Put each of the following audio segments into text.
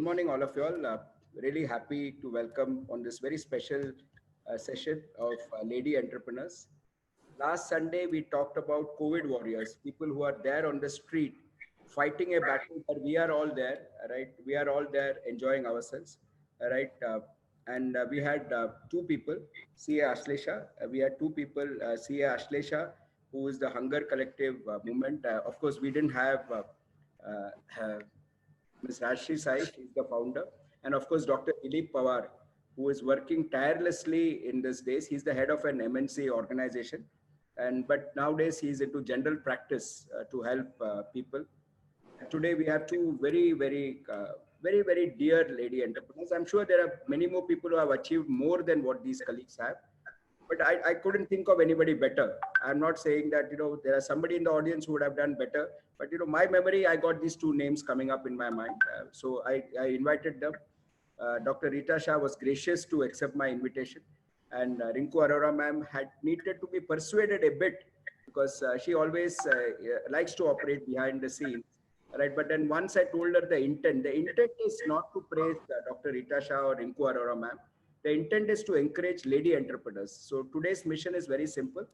morning, all of you all. Really happy to welcome on this very special session of Lady Entrepreneurs. Last Sunday, we talked about COVID warriors, people who are there on the street fighting a battle, but we are all there, right? We are all there enjoying ourselves, right? And we had two people, CA Ashlesha. We had two people, CA Ashlesha, who is the Hunger Collective movement. Of course, we didn't have uh, Ms. Rashri Sai, she's the founder, and of course, Dr. Dilip Pawar, who is working tirelessly in these days. He's the head of an MNC organization, and but nowadays he's into general practice to help people. And today we have two very dear lady entrepreneurs. I'm sure there are many more people who have achieved more than what these colleagues have, but I couldn't think of anybody better. I'm not saying that, there are somebody in the audience who would have done better, but, my memory, I got these two names coming up in my mind. So I invited them. Dr. Rita Shah was gracious to accept my invitation. And Rinku Arora ma'am had needed to be persuaded a bit because she always likes to operate behind the scenes. Right, but then once I told her the intent is not to praise Dr. Rita Shah or Rinku Arora ma'am. The intent is to encourage lady entrepreneurs. So today's mission is very simple.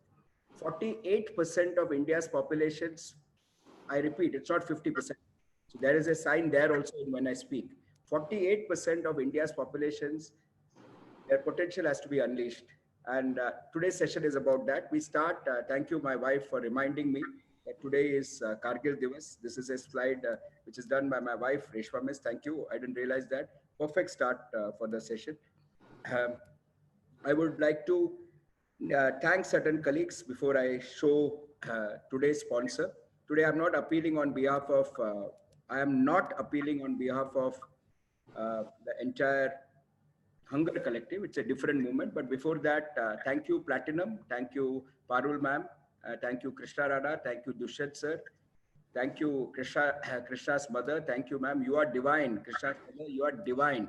48% of India's populations, I repeat, it's not 50%. So there is a sign there also when I speak. 48% of India's populations, their potential has to be unleashed. And today's session is about that. We start, thank you, my wife, for reminding me that today is Kargil Divas. This is a slide which is done by my wife, Reshma Miss. Thank you. I didn't realize that. Perfect start for the session. Um, I would like to thank certain colleagues before I show today's sponsor. Today, I'm not appealing on behalf of, I am not appealing on behalf of the entire Hunger Collective. It's a different movement. But before that, thank you, Platinum. Thank you, Parul ma'am. Thank you, Krishna Rada. Thank you, Dushyant sir. Thank you, Krishna's mother. Thank you, ma'am. You are divine. Krishna's mother, you are divine.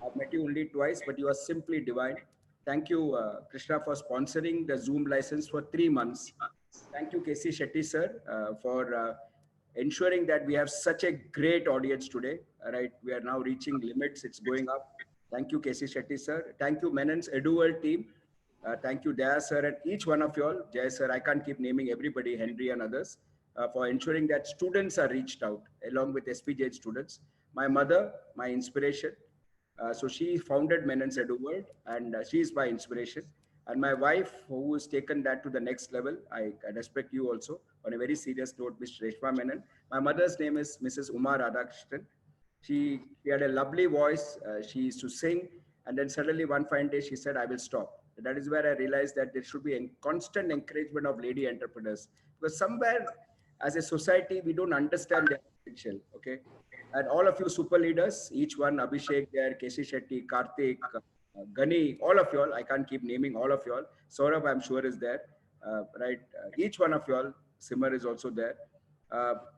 I've met you only twice, but you are simply divine. Thank you, Krishna, for sponsoring the Zoom license for 3 months. Thank you, KC Shetty, sir, for ensuring that we have such a great audience today. All right, we are now reaching limits. It's going up. Thank you, KC Shetty, sir. Thank you, Menon's EduWorld team. Thank you, Daya, sir, and each one of you all. Jay, sir, I can't keep naming everybody, Henry and others. For ensuring that students are reached out along with SPJ students. My mother, my inspiration. So she founded Menon's EduWorld and she is my inspiration. And my wife, who has taken that to the next level, I respect you also. On a very serious note, Ms. Reshma Menon. My mother's name is Mrs. Uma Radhakrishnan. She had a lovely voice. She used to sing. And then suddenly one fine day, she said, I will stop. That is where I realized that there should be a constant encouragement of lady entrepreneurs. Because somewhere as a society, we don't understand their potential, okay? And all of you super leaders, each one, Abhishek there, Keshi Shetty, Karthik, Gani, all of you all, I can't keep naming all of you all. Saurabh, I'm sure is there, right? Each one of you all, Simar is also there.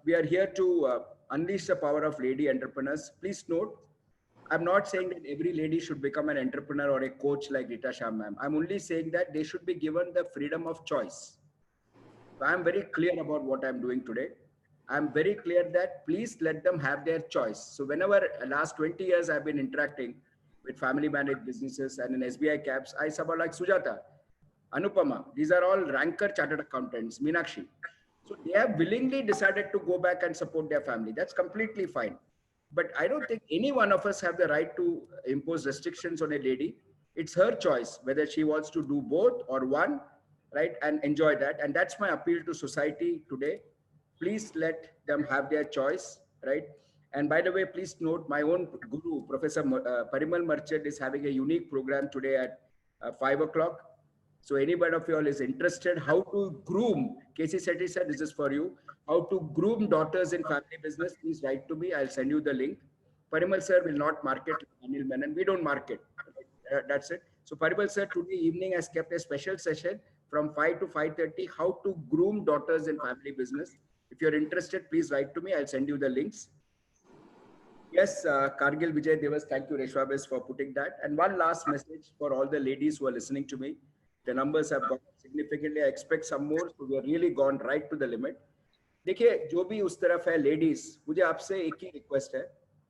We are here to unleash the power of lady entrepreneurs. Please note, I'm not saying that every lady should become an entrepreneur or a coach like Rita Shah ma'am. I'm only saying that they should be given the freedom of choice. So I'm very clear about what I'm doing today. I'm very clear that please let them have their choice. So whenever last 20 years I've been interacting with family managed businesses and in SBI caps, I saw like Sujata, Anupama, these are all ranker chartered accountants, Meenakshi. So they have willingly decided to go back and support their family. That's completely fine. But I don't think any one of us have the right to impose restrictions on a lady. It's her choice whether she wants to do both or one, right? And enjoy that. And that's my appeal to society today. Please let them have their choice, right? And by the way, please note my own guru, Professor Parimal Marchand, is having a unique program today at 5 o'clock. So anybody of you all is interested, how to groom, Casey Sethi said, this is for you, how to groom daughters in family business, please write to me. I'll send you the link. Parimal sir will not market Anil Menon. We don't market. That's it. So Parimal sir today evening has kept a special session from 5 to 5:30, how to groom daughters in family business. If you're interested, please write to me. I'll send you the links. Yes, Kargil Vijay Devas, thank you, Reshwabes, for putting that. And one last message for all the ladies who are listening to me. The numbers have gone up significantly. I expect some more. So we have really gone right to the limit. देखिए जो भी उस तरफ है ladies मुझे आपसे एक ही request है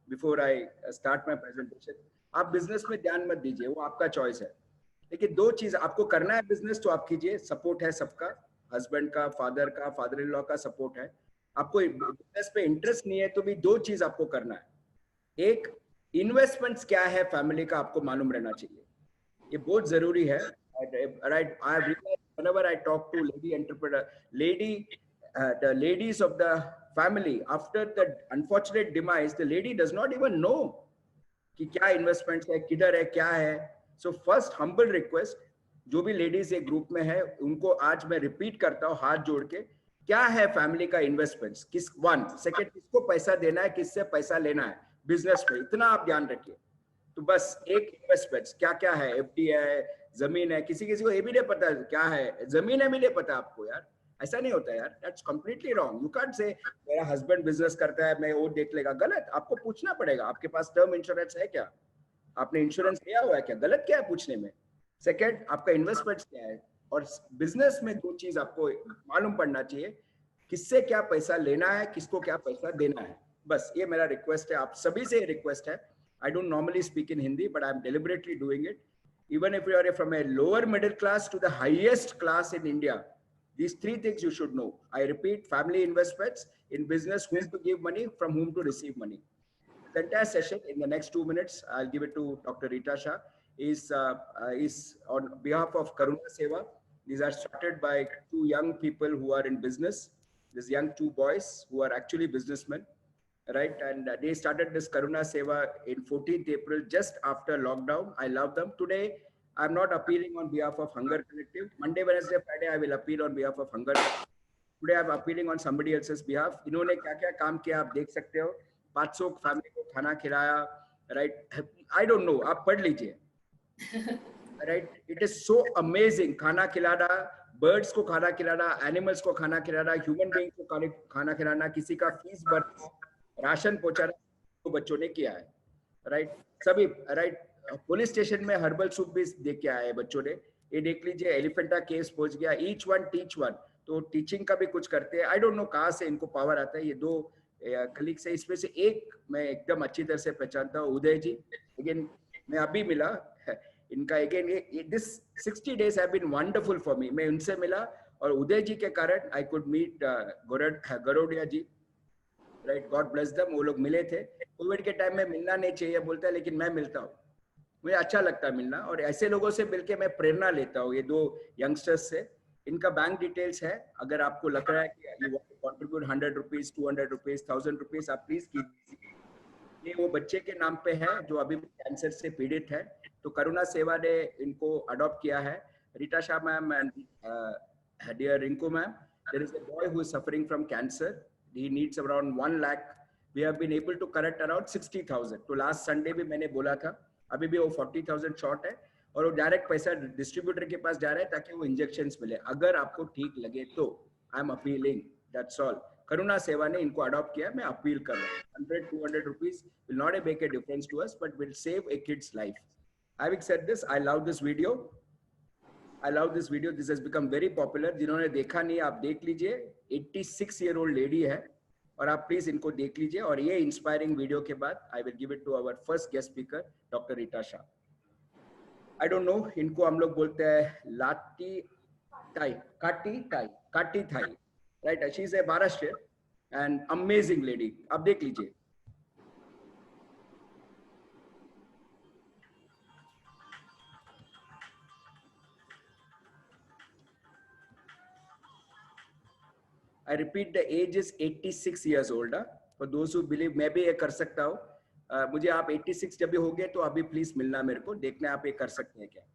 before I start my presentation. आप बिजनेस में ध्यान मत दीजिए, वो आपका चॉइस है, लेकिन दो चीज आपको करना है बिजनेस तो आप कीजिए, सपोर्ट है सबका, हस्बैंड का, फादर इन लॉ का सपोर्ट है। आपको बिजनेस पे इंटरेस्ट नहीं है तो भी दो चीज आपको करना है। एक, इन्वेस्टमेंट्स क्या है फैमिली का आपको मालूम रहना चाहिए, ये बहुत जरूरी है। Right, I realize whenever I talk to lady entrepreneur, the ladies of the family, after the unfortunate demise, the lady does not even know कि क्या इन्वेस्टमेंट्स है, किधर है, क्या है। सो फर्स्ट हम्बल रिक्वेस्ट, जो भी लेडीज एक ग्रुप में है उनको आज मैं रिपीट करता हूँ हाथ जोड़ के, क्या है फैमिली का इन्वेस्टमेंट्स, किस वन सेकेंड किसको पैसा देना है, किससे पैसा लेना है बिजनेस में, इतना आप ध्यान रखिए। तो बस एक इन्वेस्टमेंट्स क्या क्या है, एफडी है, जमीन है, किसी किसी को ये भी नहीं पता क्या है, जमीन है भी नहीं पता आपको यार, ऐसा नहीं होता यार, that's completely wrong. You can't say मेरा हस्बैंड बिजनेस करता है मैं वो देख लेगा, गलत। आपको पूछना पड़ेगा आपके पास टर्म इंश्योरेंस है क्या, आपने इंश्योरेंस लिया हुआ है क्या, गलत क्या है पूछने में। सेकंड, आपका इन्वेस्टमेंट्स क्या है। और बिजनेस में दो चीज आपको मालूम पड़ना चाहिए, किससे क्या पैसा लेना है, किसको क्या पैसा देना है। बस ये मेरा रिक्वेस्ट है, आप सभी से रिक्वेस्ट है। I don't normally speak in Hindi, but I'm deliberately doing it. Even if you are from a lower middle class to the highest class in India, these three things you should know. I repeat, family investments, in business, whom to give money, from whom to receive money. The entire session in the next 2 minutes, I'll give it to Dr. Rita Shah, is on behalf of Karuna Seva. These are started by two young people who are in business. These young two boys who are actually businessmen, right? And they started this Karuna Seva in 14th April, just after lockdown. I love them. Today, I'm not appealing on behalf of Hunger Collective. Monday, Wednesday, Friday, I will appeal on behalf of Hunger. Today, I'm appealing on somebody else's behalf. इन्होंने क्या क्या काम किया आप देख सकते हो, 500 family को खाना खिलाया, right? I don't know, आप पढ़ लीजिए, right? It is so amazing. खाना खिलाना, बर्ड्स को खाना खिलाना, एनिमल्स को खाना खिलाना, ह्यूमन बीइंग को खाना खिलाना, किसी का फीस भरना, राशन पहुंचाना, तो बच्चों ने किया है, राइट? सभी, राइट? पुलिस स्टेशन में हर्बल सूप भी दे के आए बच्चों ने, ये देख लीजिए, एलिफेंटा केस पहुंच गया, ईच वन टीच वन। तो टीचिंग का भी कुछ करते हैं, आई डोंट नो कहाँ से इनको पावर आता है। ये दो कलीग से, इसमें से एक मैं एकदम अच्छी तरह से पहचानता हूँ, उदय जी। लेकिन मैं अभी मिला इनका, again this 60 days have been wonderful for me. मैं उनसे मिला और उदय जी के कारण I could meet Garodia ji, right? God bless them. वो लोग मिले थे कोविड के टाइम में, मिलना नहीं चाहिए बोलता है, लेकिन मैं मिलता हूँ, मुझे अच्छा लगता है मिलना, और ऐसे लोगों से मिलके मैं प्रेरणा लेता हूँ। ये दो यंगस्टर्स से, इनका बैंक डिटेल्स है, अगर आपको लग रहा है कि you want to contribute 100 rupees, 200 rupees, 1000 rupees, आप प्लीज कीजिए। ये वो बच्चे के नाम पे है जो अभी भी कैंसर से पीड़ित है, तो करुणा सेवा ने इनको अडॉप्ट किया है। Rita Shah ma'am and dear Rinku ma'am, there is a boy who is suffering from cancer, he needs around 1 lakh. We have been able to collect around 60,000. तो लास्ट संडे भी मैंने बोला था, अभी भी वो 40,000 शॉर्ट है, और वो डायरेक्ट पैसा डिस्ट्रीब्यूटर के पास जा रहा है ताकि वो इंजेक्शन मिले। अगर आपको ठीक लगे तो I am appealing, that's all. Karuna Seva ने इनको अडॉप्ट किया, मैं अपील कर रहा हूँ। 100-200 rupees will not make a difference to us, but will save a kid's life. Having said this, I love this video. I love this video. This has become very popular. जिन्होंने देखा नहीं, आप देख लीजिए। 86-year-old lady है, और आप please इनको देख लीजिए। और ये इंस्पायरिंग वीडियो के बाद I will give it to our first guest speaker, doctor Rita Shah. I don't know, इनको हम लोग बोलते हैं लाटी टाई, काटी थाई, right? She is a Maharashtra and amazing lady, आप देख लीजिए। I repeat, the age is 86 years old. For those who believe मैं भी ये कर सकता हूँ, मुझे आप 86 जब भी हो गए तो अभी प्लीज मिलना मेरे को, देखना आप ये कर सकते हैं क्या।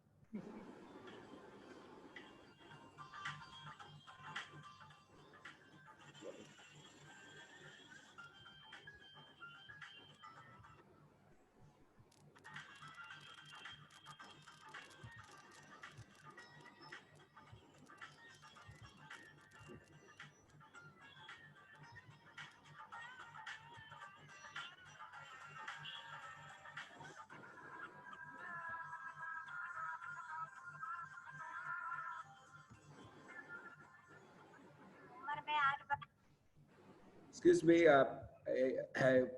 Excuse me,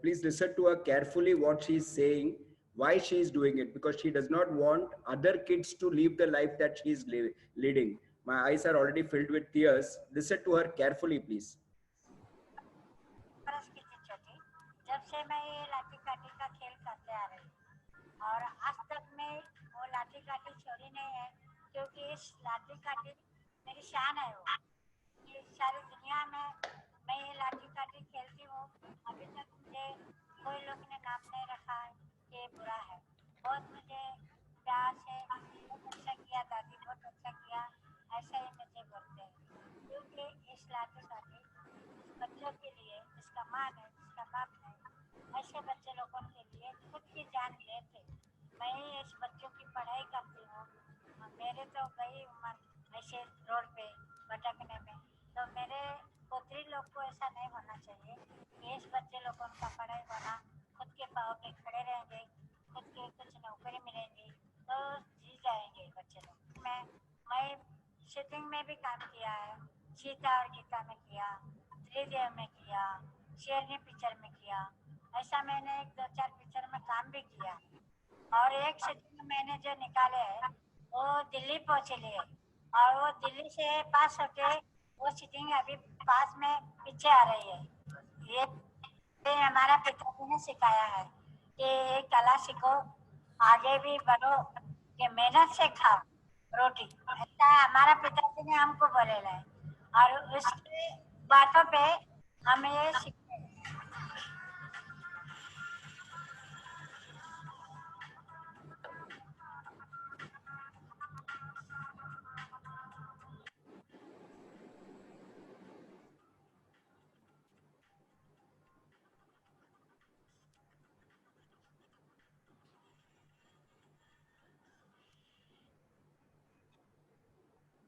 please listen to her carefully what she's saying, why she's doing it, because she does not want other kids to live the life that she's leading. My eyes are already filled with tears. Listen to her carefully, please. बरस की थी छोटी, जब से मैं ये लाठी काठी का खेल करते आ रही हूँ और आज तक मैं वो लाठी काठी छोड़ी नहीं है, क्योंकि इस लाठी काठी मेरी शान है। वो ये सारी दुनिया में मैं ये लाठी काठी खेलती हूँ। अभी तक मुझे कोई लोग ने नाम नहीं रखा है कि ये बुरा है। बहुत मुझे प्यार से बहुत अच्छा किया, दादी बहुत अच्छा किया, ऐसा ही मुझे बोलते हैं। क्योंकि इस लाठी काठी बच्चों के लिए, जिसका माँ है जिसका बाप है, ऐसे बच्चे लोगों के लिए खुद की जान लेते। मैं इस बच्चों की पढ़ाई करती हूँ। मेरे तो गई उम्र ऐसे रोड पे भटकने में, तो मेरे पुत्री लोग को ऐसा नहीं होना चाहिए कि इस बच्चे लोगों का पढ़ाई होना, खुद के पाँव पे खड़े रहेंगे, खुद के कुछ नौकरी मिलेंगी तो जी जाएंगे बच्चे लोग। मैं शूटिंग में भी काम किया है, सीता और गीता में किया, त्रिदेव में किया, शेरनी पिक्चर में किया। ऐसा मैंने एक दो चार पिक्चर में काम भी किया। और एक शूटिंग मैंने जो निकाले है वो दिल्ली पहुंचे लिए, और वो दिल्ली से पास होके वो शूटिंग अभी पास में पीछे आ रही है। ये हमारा पिताजी ने सिखाया है कि ये कला सीखो, आगे भी बढ़ो, कि मेहनत से खाओ रोटी। ऐसा हमारा पिताजी ने हमको बोलेला है, और उसके बातों पे हम ये सीखते हैं।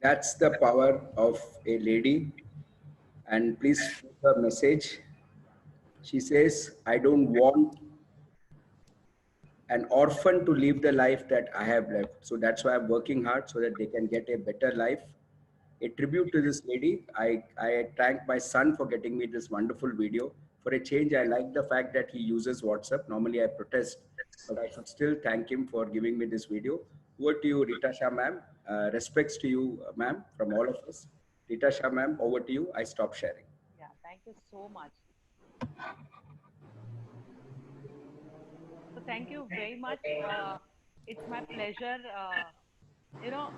That's the power of a lady. And please put her message. She says, I don't want an orphan to live the life that I have left. So that's why I'm working hard so that they can get a better life. A tribute to this lady. I thank my son for getting me this wonderful video. For a change, I like the fact that he uses WhatsApp. Normally I protest, but I should still thank him for giving me this video. Over to you, Rita Shah ma'am. Respects to you, ma'am, from all of us. Rita Shah ma'am, over to you. I stop sharing. Yeah, thank you so much. So thank you very much. It's my pleasure. You know,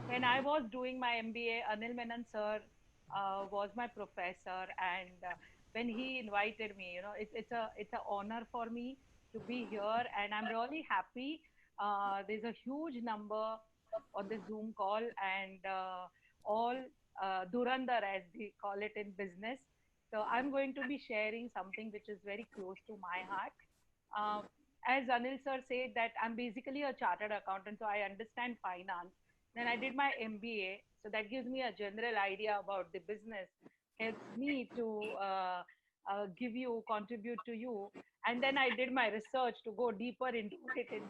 when I was doing my MBA, Anil Menon sir was my professor, and when he invited me, it's a honor for me to be here, and I'm really happy. There's a huge number on the Zoom call, and all Durandar, as we call it in business. So I'm going to be sharing something which is very close to my heart. Uh, as Anil sir said that I'm basically a chartered accountant, so I understand finance. Then I did my MBA, so that gives me a general idea about the business, helps me to give you, contribute to you. And then I did my research to go deeper into it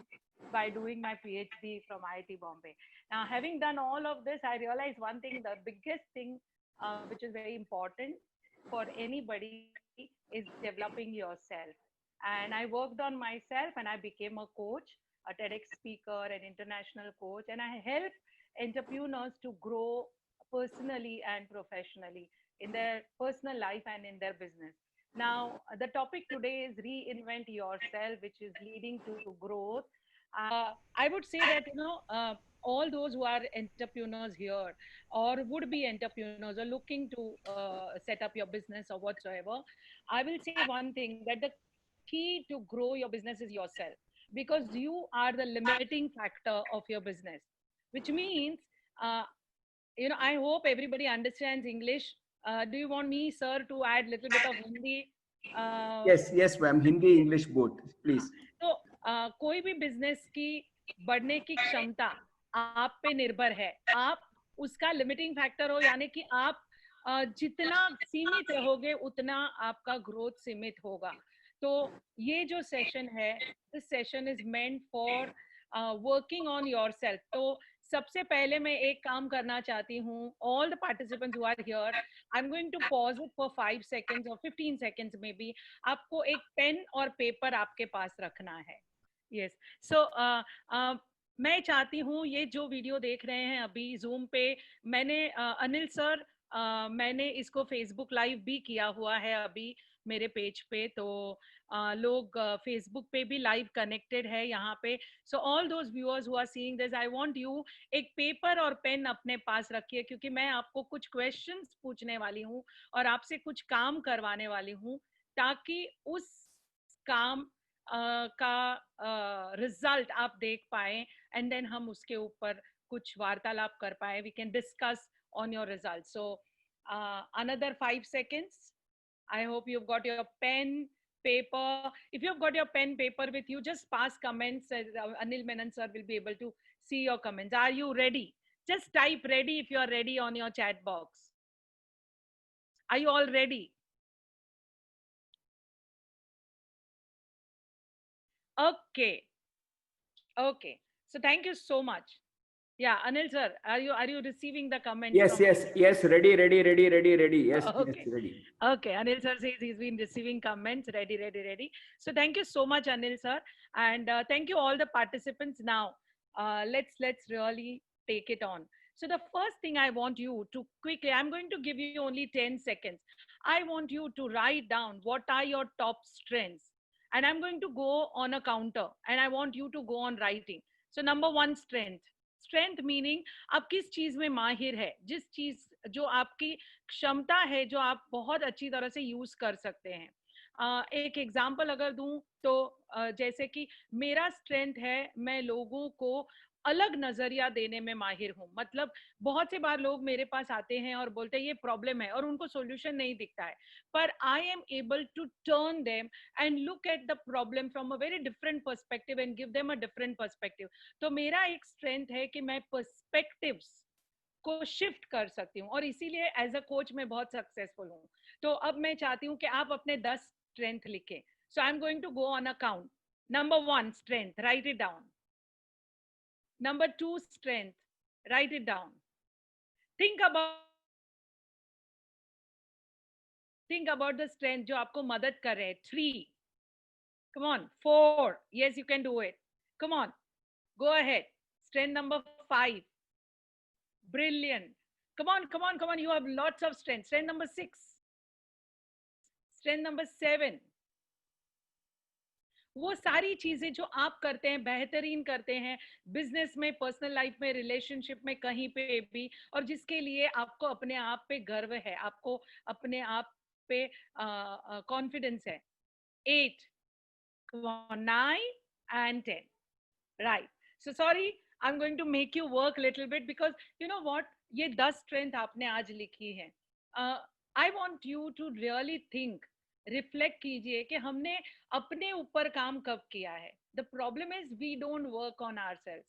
by doing my PhD from IIT Bombay. Now, having done all of this, I realized one thing: the biggest thing, which is very important for anybody, is developing yourself. And I worked on myself, and I became a coach, a TEDx speaker, an international coach, and I help entrepreneurs to grow personally and professionally in their personal life and in their business. Now, the topic today is reinvent yourself, which is leading to growth. I would say that, all those who are entrepreneurs here or would be entrepreneurs or looking to set up your business or whatsoever, I will say one thing, that the key to grow your business is yourself, because you are the limiting factor of your business, which means, uh, I hope everybody understands English. Do you want me, sir, to add little bit of Hindi? Yes, yes, ma'am. Hindi, English, both, please. तो कोई भी business की बढ़ने की क्षमता आप पे निर्भर है। आप उसका लिमिटिंग फैक्टर हो, यानी कि आप जितना सीमित रहोगे उतना आपका ग्रोथ सीमित होगा। तो ये जो सेशन है, this session is meant for working on yourself. तो सबसे पहले मैं एक काम करना चाहती हूँ, all the participants who are here, I'm going to pause it for 5 seconds or 15 seconds maybe. आपको एक पेन और पेपर आपके पास रखना है. Yes. So मैं चाहती हूँ ये जो वीडियो देख रहे हैं अभी जूम पे, मैंने अनिल सर, मैंने इसको फेसबुक लाइव भी किया हुआ है अभी मेरे पेज पे, तो लोग फेसबुक पे भी लाइव कनेक्टेड है यहाँ पे. So all those viewers who are seeing this, I want you एक पेपर और पेन अपने पास रखिए, क्योंकि मैं आपको कुछ क्वेश्चंस पूछने वाली हूँ और आपसे कुछ काम करवाने वाली हूँ, ताकि उस काम का रिजल्ट आप देख पाए एंड देन हम उसके ऊपर कुछ वार्तालाप कर पाए. We can discuss on your results. So another 5 seconds. I hope you've got your pen, paper. If you've got your pen, paper with you, just pass comments. Anil Menon sir will be able to see your comments. Are you ready? Just type ready if you are ready on your chat box. Are you all ready? Okay. Okay. So thank you so much. Yeah, Anil sir, are you receiving the comments? Yes, yes, yes. Ready. Yes, okay. yes, ready. Okay, Anil sir says he's been receiving comments. Ready. So thank you so much, Anil sir, and thank you all the participants. Now, let's really take it on. So the first thing I want you to quickly, I'm going to give you only 10 seconds. I want you to write down what are your top strengths, and I'm going to go on a counter, and I want you to go on writing. So number 1, strength. Strength meaning आप किस चीज में माहिर है, जिस चीज जो आपकी क्षमता है, जो आप बहुत अच्छी तरह से यूज कर सकते हैं. एक एग्जांपल अगर दूं तो जैसे कि मेरा स्ट्रेंथ है, मैं लोगों को अलग नजरिया देने में माहिर हूँ. मतलब बहुत से बार लोग मेरे पास आते हैं और बोलते हैं ये प्रॉब्लम है और उनको सॉल्यूशन नहीं दिखता है, पर I am able to turn them and look at the problem from a very different perspective and give them a different perspective. तो मेरा एक स्ट्रेंथ है कि मैं पर्सपेक्टिव्स को शिफ्ट कर सकती हूँ, और इसीलिए एज अ कोच मैं बहुत सक्सेसफुल हूँ. तो अब मैं चाहती हूँ कि आप अपने 10 स्ट्रेंथ लिखें. So I am going to go on a count. Number 1 strength, write it down. Number 2 strength, write it down. Think about the strength जो आपको मदद कर रहे हैं. 3, come on. 4, yes you can do it. Come on, go ahead. Strength number 5, brilliant. Come on, you have lots of strength. Strength number 6, strength number 7. वो सारी चीजें जो आप करते हैं, बेहतरीन करते हैं बिजनेस में, पर्सनल लाइफ में, रिलेशनशिप में, कहीं पे भी, और जिसके लिए आपको अपने आप पे गर्व है, आपको अपने आप पे कॉन्फिडेंस है. 8, 9 and 10. Right. So sorry, I'm going to make you work little bit because you know what, ये 10 स्ट्रेंथ आपने आज लिखी है. I want you to really think, reflect कीजिए कि हमने अपने ऊपर काम कब किया है. The problem is we don't work on ourselves.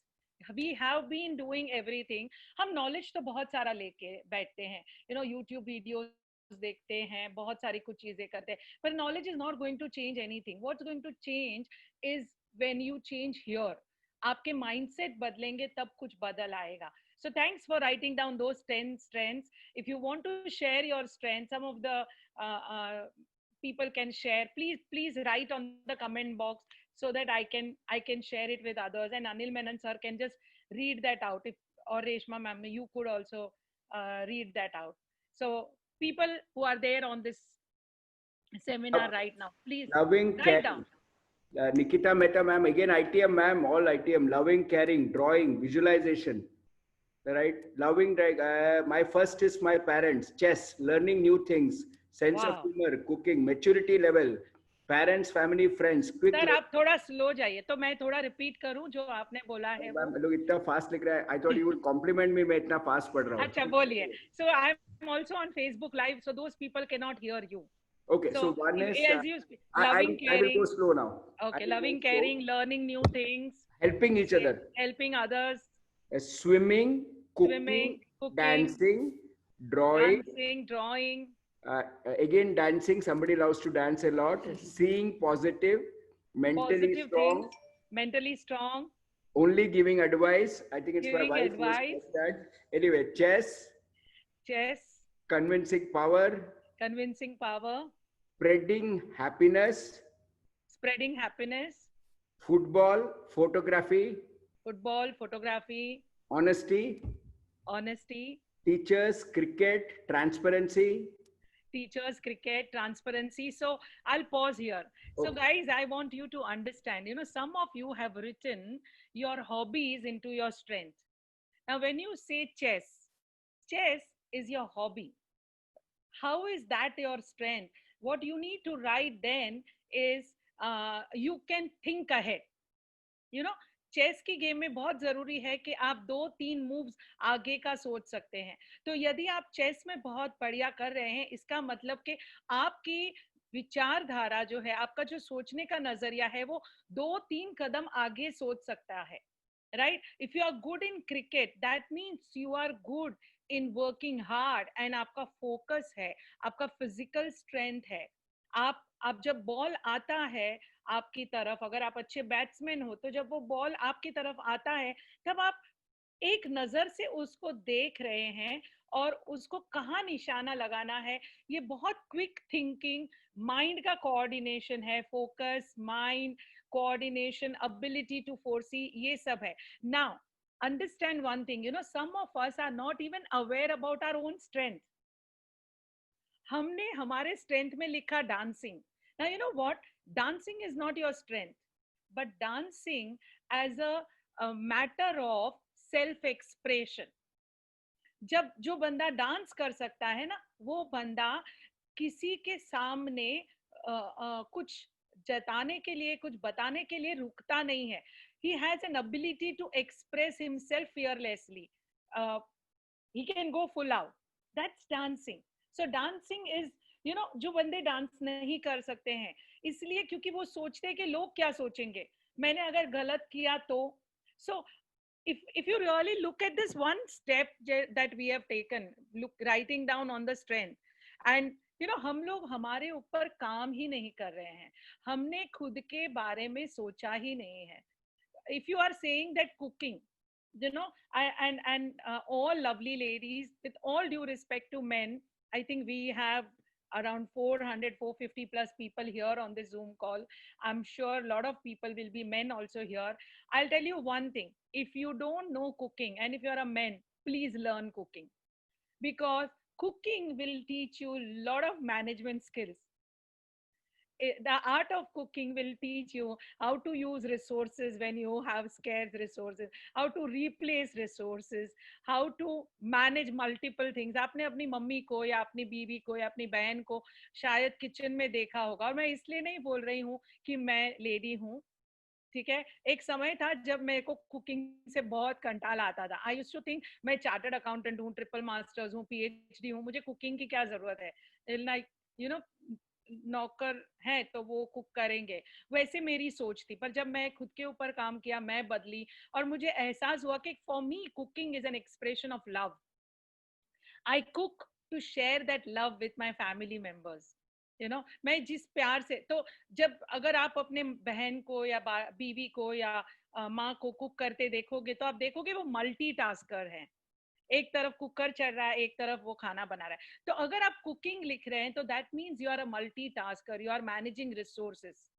We have been doing everything. हम नॉलेज तो बहुत सारा लेके बैठते हैं, यू नो, यूट्यूब वीडियोस देखते हैं, बहुत सारी कुछ चीजें करते हैं, पर knowledge is not going to change anything. What's going to change is when you change here. आपके माइंडसेट बदलेंगे तब कुछ बदल आएगा. So thanks for writing down those 10 strengths. If you want to share your strengths, some of the people can share. Please write on the comment box so that I can share it with others, and Anil Menon sir can just read that out. If, or Reshma ma'am, you could also read that out. So people who are there on this seminar right now, please write down. Nikita Mehta ma'am, again ITM ma'am, all ITM. Loving, caring, drawing, visualization. Right, loving. My first is my parents. Chess, learning new things, sense of humor, cooking, maturity level, parents, family, friends. Quick. Sir आप थोड़ा slow जाइए, तो मैं थोड़ा repeat करूं जो आपने बोला है. मैम लोग इतना फास्ट लिख रहे हैं. I thought you would compliment me. मैं इतना फास्ट पढ़ रहा हूँ. अच्छा बोलिए. So I am also on Facebook Live, so those people cannot hear you. Okay, so one is loving, caring. I will go slow now. Okay, loving, caring, learning new things, helping each other, helping others, swimming, cooking, dancing, drawing. Again, dancing. Somebody loves to dance a lot. Seeing positive, mentally strong. Things, mentally strong. Only giving advice. I think it's my Giving wife who has advice. said that. Anyway, chess, Chess, convincing power, convincing power, spreading happiness, spreading happiness, football, photography, football, photography, honesty, honesty, teachers, cricket, transparency. teachers, cricket, transparency. So I'll pause here. So Okay. guys, I want you to understand, some of you have written your hobbies into your strength. Now, when you say chess is your hobby. How is that your strength? What you need to write then is you can think ahead. You know chess की game में बहुत जरूरी है कि आप 2-3 moves आगे का सोच सकते हैं. तो यदि आप चेस में बहुत बढ़िया कर रहे हैं, इसका मतलब कि आपकी विचारधारा जो है, आपका जो सोचने का नजरिया है, वो 2-3 कदम आगे सोच सकता है. Right? If you are good in cricket, that means you are good in working hard, and आपका फोकस है, आपका फिजिकल स्ट्रेंथ है. आप जब बॉल आता है आपकी तरफ, अगर आप अच्छे बैट्समैन हो, तो जब वो बॉल आपकी तरफ आता है, तब आप एक नजर से उसको देख रहे हैं और उसको कहाँ निशाना लगाना है. ये बहुत क्विक थिंकिंग, माइंड का कोऑर्डिनेशन है, focus, mind coordination, ability to foresee, ये सब है. Now understand one thing, some of us are not even aware about our own strength. हमने हमारे स्ट्रेंथ में लिखा dancing. Now you know what, dancing is not your strength, but dancing as a matter of self expression. जब जो बंदा dance कर सकता है ना, वो बंदा किसी के सामने कुछ जताने के लिए, कुछ बताने के लिए रुकता नहीं है. He has an ability to express himself fearlessly. He can go full out. That's dancing. So dancing is, जो बंदे डांस नहीं कर सकते हैं, इसलिए क्योंकि वो सोचते हैं कि लोग क्या सोचेंगे, मैंने अगर गलत किया तो. So if you really look at this one step that we have taken, writing down on the strength, and हम लोग हमारे ऊपर काम ही नहीं कर रहे हैं, हमने खुद के बारे में सोचा ही नहीं है. If you are saying that cooking, and all lovely ladies, with all due respect to men, I think we have around 400-450 plus people here on the Zoom call. I'm sure a lot of people will be men also here. I'll tell you one thing: if you don't know cooking, and if you're a man, please learn cooking, because cooking will teach you a lot of management skills. The art of cooking will teach you how to use resources when you have scarce resources, how to replace resources, how to manage multiple things. आपने अपनी mummy को या अपनी बीवी को या अपनी बहन को शायद किचन में देखा होगा, और मैं इसलिए नहीं बोल रही हूँ कि मैं लेडी हूँ, ठीक है. एक समय था जब मेरे को कुकिंग से बहुत कंटाल आता था. आई यूज्ड टू थिंक मैं चार्टर्ड अकाउंटेंट हूँ, ट्रिपल मास्टर्स हूँ, पीएचडी हूँ, मुझे कुकिंग की क्या जरूरत है. लाइक नौकर है तो वो कुक करेंगे, वैसे मेरी सोच थी. पर जब मैं खुद के ऊपर काम किया, मैं बदली, और मुझे एहसास हुआ कि for me cooking is an expression of love. I cook to share that love with my family members. मैं जिस प्यार से, तो जब अगर आप अपने बहन को या बीवी को या माँ को कुक करते देखोगे, तो आप देखोगे वो मल्टीटास्कर है. एक तरफ कुकर चल रहा है, एक तरफ वो खाना बना रहा है. तो अगर आप कुकिंग लिख रहे हैं, तो that means you are a multitasker, you are managing resources,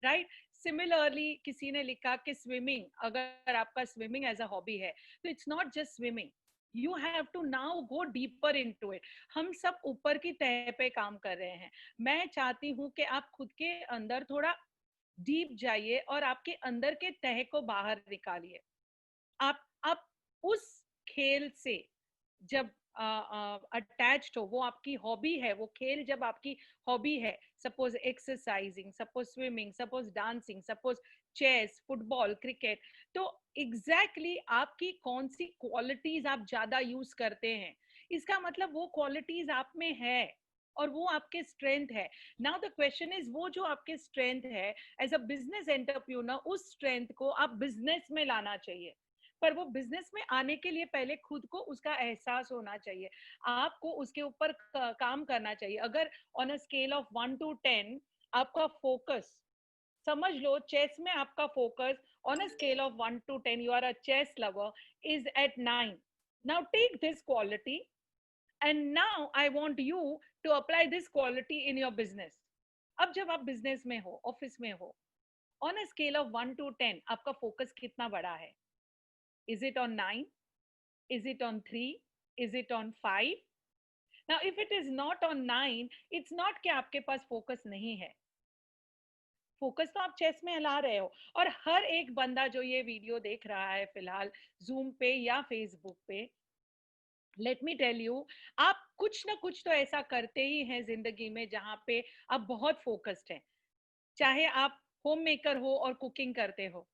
right. Similarly किसी ने लिखा कि स्विमिंग, अगर आपका स्विमिंग एज अ हॉबी है, तो it's not just swimming, you have to now go deeper into it. हम सब ऊपर की तह पे काम कर रहे हैं. मैं चाहती हूँ कि आप खुद के अंदर थोड़ा डीप जाइए और आपके अंदर के तह को बाहर निकालिए. आप उस खेल से जब अटैच्ड हो, वो आपकी हॉबी है, वो खेल जब आपकी हॉबी है, suppose exercising, suppose swimming, suppose dancing, suppose chess, football, cricket, तो एग्जैक्टली आपकी कौन सी क्वालिटीज आप ज्यादा यूज करते हैं, इसका मतलब वो क्वालिटीज आप में है और वो आपके स्ट्रेंथ है. नाउ द क्वेश्चन इज, वो जो आपके स्ट्रेंथ है एज अ बिजनेस एंटरप्रेन्योर, उस स्ट्रेंथ को आप बिजनेस में लाना चाहिए. पर वो बिजनेस में आने के लिए पहले खुद को उसका एहसास होना चाहिए, आपको उसके ऊपर काम करना चाहिए. अगर on a scale of 1 to 10 आपका फोकस, समझ लो चेस में आपका focus on a scale of 1 to 10, you are a chess lover, is at 9. Now take this quality, and now I want you to apply this quality in your business. अब जब आप business में हो, office में हो, on a scale of 1 to 10, आपका focus कितना बड़ा है? Is it on 9? Is it on 3? Is it on 5? Now, if it is not on 9, it's not कि आपके पास focus नहीं है. फोकस तो आप चेस में हिला रहे हो. और हर एक बंदा जो ये वीडियो देख रहा है फिलहाल जूम पे या फेसबुक पे, लेट मी टेल यू, आप कुछ ना कुछ तो ऐसा करते ही हैं जिंदगी में जहां पे आप बहुत फोकस्ड हैं. चाहे आप होम मेकर हो और कुकिंग करते हो,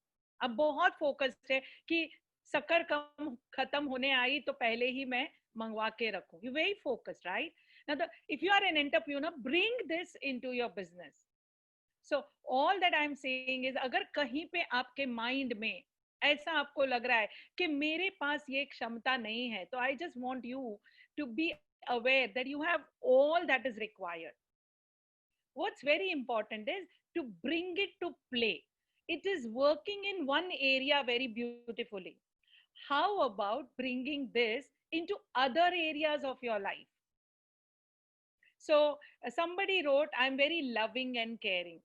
आप बहुत फोकस्ड है कि शक्कर कम खत्म होने आई तो पहले ही मैं मंगवा के रखूं. You very focused, right? Now if you are an entrepreneur, bring this into your business. So all that I am saying is, अगर कहीं पे आपके माइंड में ऐसा आपको लग रहा है कि मेरे पास ये क्षमता नहीं है, तो I just want you to be aware that you have all that is required. What's very important is to bring it to play. It is working in one area very beautifully. How about bringing this into other areas of your life? So somebody wrote, I'm very loving and caring.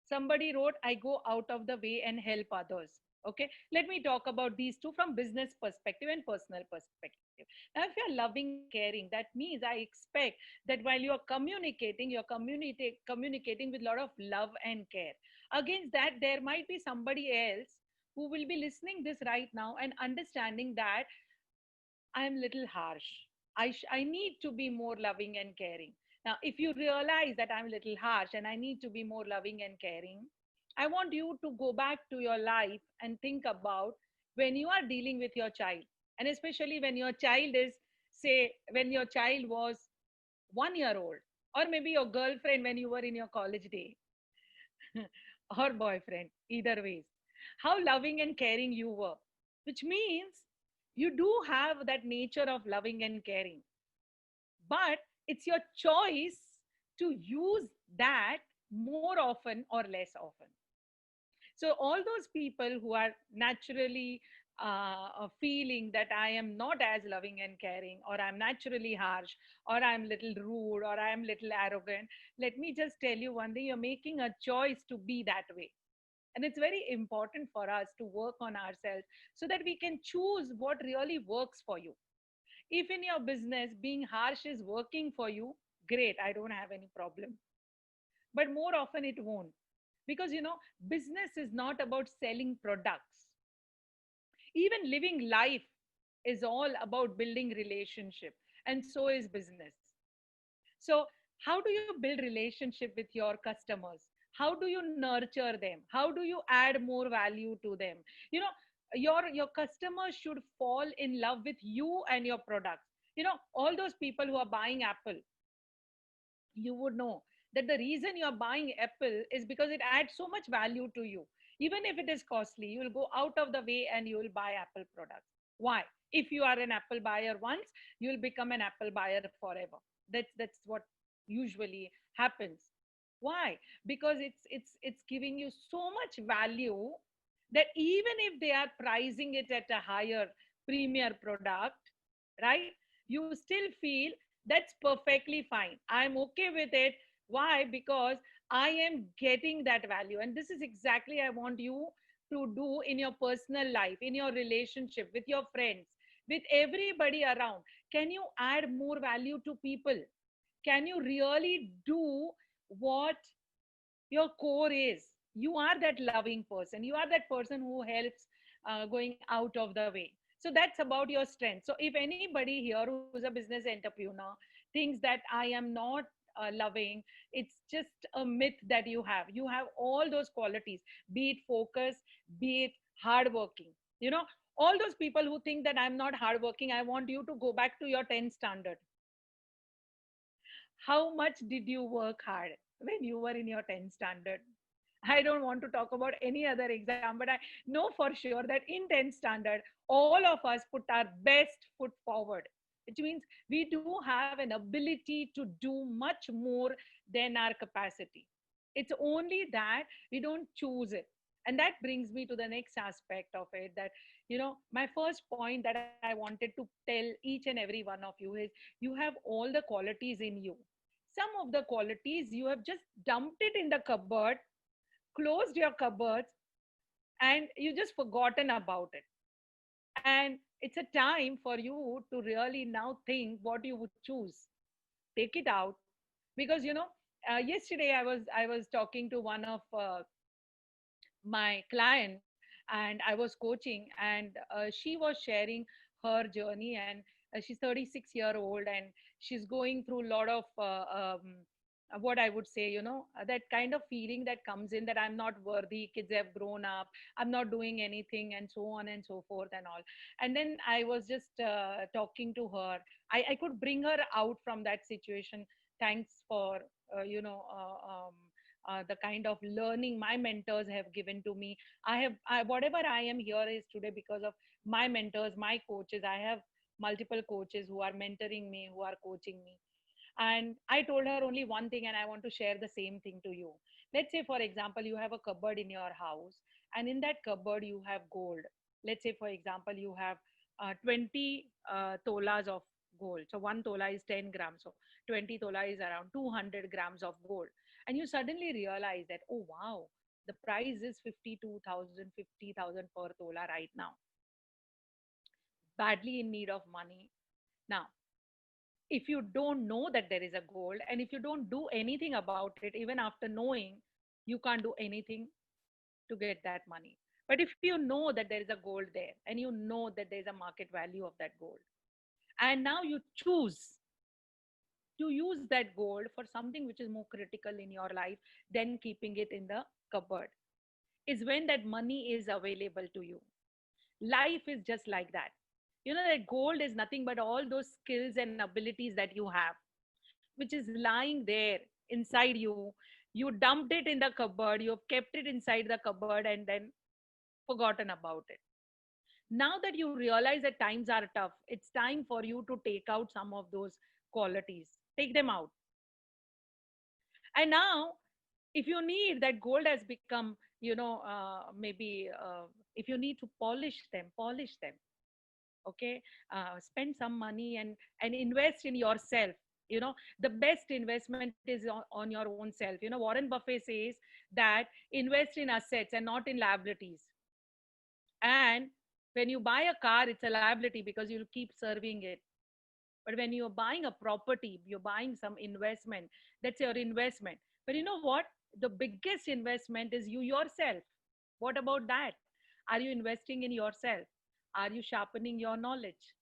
Somebody wrote, I go out of the way and help others. Okay, let me talk about these two from business perspective and personal perspective. Now, if you're loving, caring, that means I expect that while you're communicating, you're communicating with a lot of love and care. Against that, there might be somebody else who will be listening this right now and understanding that I'm little harsh. I need to be more loving and caring. Now, if you realize that I'm a little harsh and I need to be more loving and caring, I want you to go back to your life and think about when you are dealing with your child. And especially when your child is, say, when your child was 1 year old, or maybe your girlfriend when you were in your college day, or boyfriend, either ways, how loving and caring you were, which means you do have that nature of loving and caring. But it's your choice to use that more often or less often. So all those people who are naturally feeling that I am not as loving and caring, or I'm naturally harsh, or I'm little rude, or I'm little arrogant, let me just tell you one thing, you're making a choice to be that way. And it's very important for us to work on ourselves so that we can choose what really works for you. If in your business being harsh is working for you, great, I don't have any problem. But more often it won't. Because, business is not about selling products. Even living life is all about building relationship. And so is business. So how do you build relationship with your customers? How do you nurture them? How do you add more value to them? Your customers should fall in love with you and your products. All those people who are buying Apple, you would know that the reason you're buying Apple is because it adds so much value to you. Even if it is costly, you will go out of the way and you will buy Apple products. Why? If you are an Apple buyer once, you will become an Apple buyer forever. That's what usually happens. Why? Because it's giving you so much value that even if they are pricing it at a higher premier product, right, you still feel that's perfectly fine. I'm okay with it. Why? Because I am getting that value. And this is exactly I want you to do in your personal life, in your relationship, with your friends, with everybody around. Can you add more value to people? Can you really do what your core is? You are that loving person. You are that person who helps going out of the way. So that's about your strength. So if anybody here who's a business entrepreneur thinks that I am not loving, it's just a myth that you have. You have all those qualities, be it focus, be it hardworking. All those people who think that I'm not hardworking, I want you to go back to your 10th standard. How much did you work hard when you were in your 10th standard? I don't want to talk about any other exam, but I know for sure that in 10th standard, all of us put our best foot forward, which means we do have an ability to do much more than our capacity. It's only that we don't choose it. And that brings me to the next aspect of it, that, my first point that I wanted to tell each and every one of you is, you have all the qualities in you. Some of the qualities you have just dumped it in the cupboard, closed your cupboards, and you just forgotten about it. And it's a time for you to really now think what you would choose. Take it out. Because, yesterday I was talking to one of my client, and I was coaching, and she was sharing her journey. And she's 36-year-old, and she's going through a lot of what I would say, that kind of feeling that comes in, that I'm not worthy, kids have grown up, I'm not doing anything, and so on and so forth and all. And then I was just talking to her. I could bring her out from that situation. Thanks for the kind of learning my mentors have given to me. Whatever I am here is today because of my mentors, my coaches. I have multiple coaches who are mentoring me, who are coaching me. And I told her only one thing, and I want to share the same thing to you. Let's say, for example, you have a cupboard in your house, and in that cupboard you have gold. Let's say, for example, you have 20 tolas of gold. So one tola is 10 grams. So 20 tola is around 200 grams of gold. And you suddenly realize that, oh wow, the price is 52,000, 50,000 per tola right now. Badly in need of money. Now, if you don't know that there is a gold, and if you don't do anything about it, even after knowing, you can't do anything to get that money. But if you know that there is a gold there, and you know that there is a market value of that gold, and now you choose to use that gold for something which is more critical in your life than keeping it in the cupboard, is when that money is available to you. Life is just like that. You know that gold is nothing but all those skills and abilities that you have, which is lying there inside you. You dumped it in the cupboard, you've kept it inside the cupboard, and then forgotten about it. Now that you realize that times are tough, it's time for you to take out some of those qualities, take them out. And now, if you need, that gold has become, maybe if you need to polish them. Okay. Spend some money, and invest in yourself. The best investment is on your own self. Warren Buffett says that invest in assets and not in liabilities. And when you buy a car, it's a liability because you'll keep serving it. But when you're buying a property, you're buying some investment. That's your investment. But you know what? The biggest investment is you yourself. What about that? Are you investing in yourself? Are you sharpening your knowledge?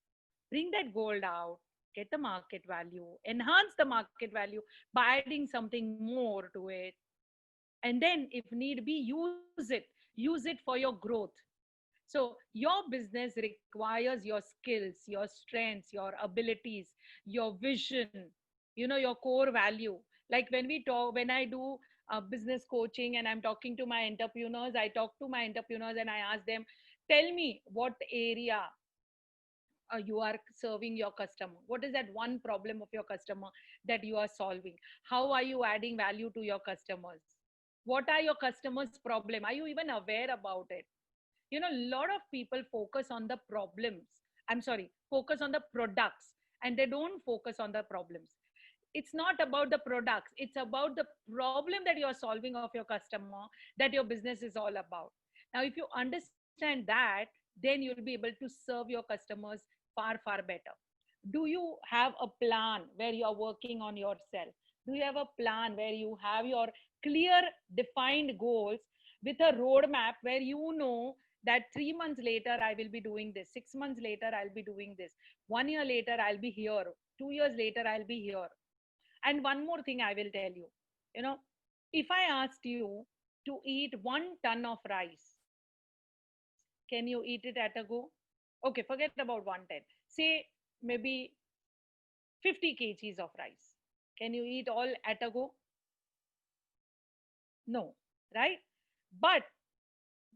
Bring that gold out, get the market value, enhance the market value by adding something more to it. And then, if need be, use it for your growth. So your business requires your skills, your strengths, your abilities, your vision, your core value. Like when I do business coaching and I'm talking to my entrepreneurs, I talk to my entrepreneurs and I ask them, tell me what area you are serving your customer. What is that one problem of your customer that you are solving? How are you adding value to your customers? What are your customers' problem? Are you even aware about it? A lot of people focus on the problems. I'm sorry, focus on the products, and they don't focus on the problems. It's not about the products, it's about the problem that you're solving of your customer, that your business is all about. Now, if you understand that, then you'll be able to serve your customers far better. Do you have a plan where you are working on yourself? Do you have a plan where you have your clear defined goals, with a roadmap where you know that 3 months later I will be doing this, 6 months later I'll be doing this, 1 year later I'll be here, 2 years later I'll be here? And one more thing I will tell you, you know if I asked you to eat 1 ton of rice, can you eat it at a go? Okay, forget about 110. Say maybe 50 kgs of rice. Can you eat all at a go? No, right? But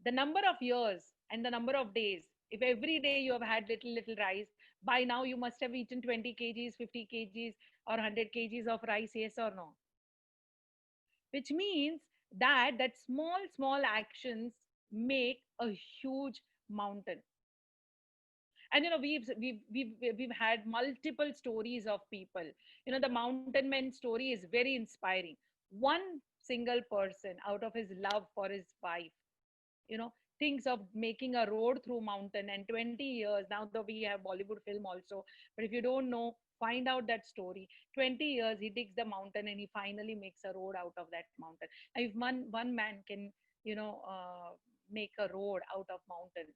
the number of years and the number of days, if every day you have had little rice, by now you must have eaten 20 kgs, 50 kgs, or 100 kgs of rice, yes or no? Which means that small actions make a huge mountain. And we've had multiple stories of people. The mountain man story is very inspiring. One single person, out of his love for his wife, you know thinks of making a road through mountain, and 20 years now, though we have Bollywood film also, but if you don't know, find out that story. 20 years he digs the mountain and he finally makes a road out of that mountain. If one man can make a road out of mountain,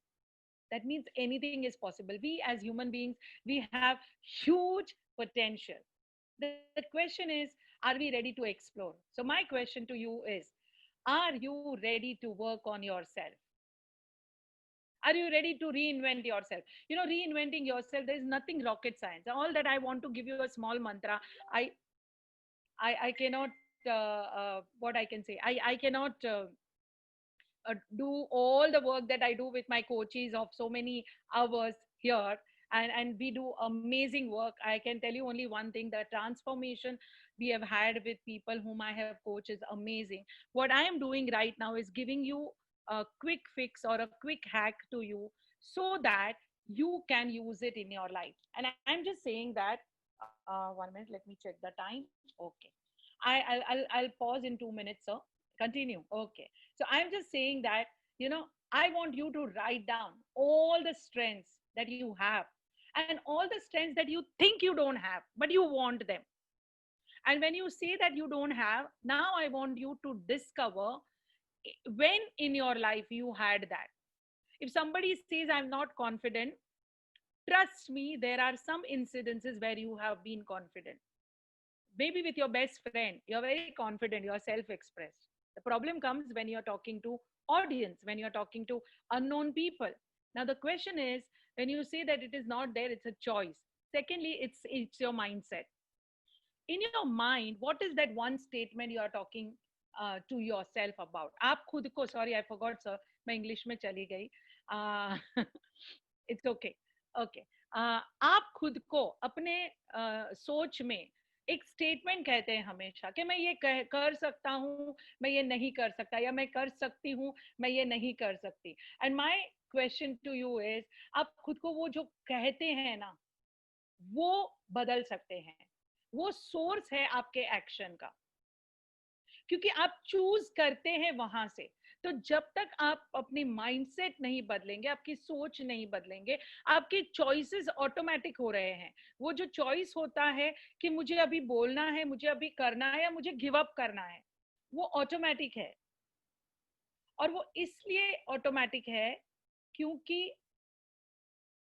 that means anything is possible. We as human beings, we have huge potential. The question is, are we ready to explore? So my question to you is, are you ready to work on yourself? Are you ready to reinvent yourself? Reinventing yourself, there is nothing rocket science. All that I want to give you a small mantra. I cannot what I can say, I cannot do all the work that I do with my coaches of so many hours here, and we do amazing work. I can tell you only one thing: the transformation we have had with people whom I have coached is amazing. What I am doing right now is giving you a quick fix or a quick hack to you, so that you can use it in your life. And I'm just saying that 1 minute, let me check the time. Okay, I'll pause in 2 minutes, sir. Continue. Okay. So I'm just saying that, I want you to write down all the strengths that you have, and all the strengths that you think you don't have, but you want them. And when you say that you don't have, now I want you to discover when in your life you had that. If somebody says, I'm not confident, trust me, there are some incidences where you have been confident. Maybe with your best friend, you're very confident, you're self-expressed. The problem comes when you're talking to audience, when you're talking to unknown people. Now the question is, when you say that it is not there, it's a choice. Secondly, it's your mindset. In your mind, what is that one statement you are talking to yourself about? आप खुद को, sorry I forgot sir, मैं English में चली गई. It's okay. Okay. आप खुद को अपने सोच में एक स्टेटमेंट कहते हैं हमेशा कि मैं ये कर सकता हूँ, मैं ये नहीं कर सकता, या मैं कर सकती हूँ, मैं ये नहीं कर सकती. And my question to you is, आप खुद को वो जो कहते हैं ना, वो बदल सकते हैं. वो सोर्स है आपके एक्शन का, क्योंकि आप चूज करते हैं वहां से. तो जब तक आप अपनी माइंडसेट नहीं बदलेंगे, आपकी सोच नहीं बदलेंगे, आपके चॉइसेस ऑटोमेटिक हो रहे हैं. वो जो चॉइस होता है कि मुझे अभी बोलना है, मुझे अभी करना है, या मुझे गिव अप करना है, वो ऑटोमेटिक है. और वो इसलिए ऑटोमेटिक है क्योंकि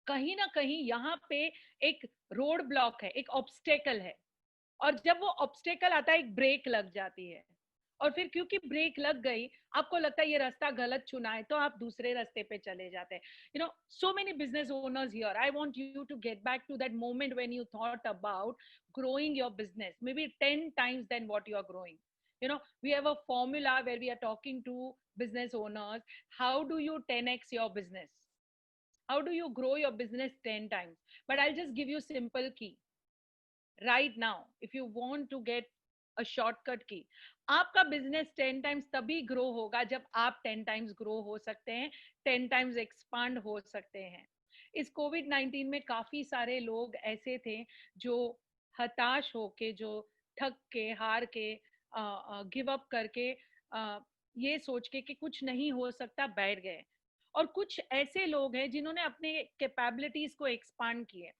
कहीं ना कहीं यहाँ पे एक रोड ब्लॉक है, एक ऑब्स्टेकल है. और जब वो ऑब्स्टेकल आता है, एक ब्रेक लग जाती है. और फिर क्योंकि ब्रेक लग गई, आपको लगता है ये रास्ता गलत चुना है, तो आप दूसरे रास्ते पे चले जाते हैं. So many business owners here, I want you to get back to that moment when you thought about growing your business maybe 10 times than what you are growing. We have a formula where we are talking to business owners. How do you 10x your business? How do you grow your business 10 times? But I'll just give you simple key right now. If you want to get a shortcut key, आपका business 10 times तभी grow होगा जब आप 10 times grow हो सकते हैं, 10 times expand हो सकते हैं. इस कोविड-19 में काफी सारे लोग ऐसे थे जो हताश होके, जो थक के, हार के, गिव अप करके, ये सोच के कि कुछ नहीं हो सकता, बैठ गए. और कुछ ऐसे लोग हैं जिन्होंने अपने कैपेबिलिटीज को एक्सपांड किए.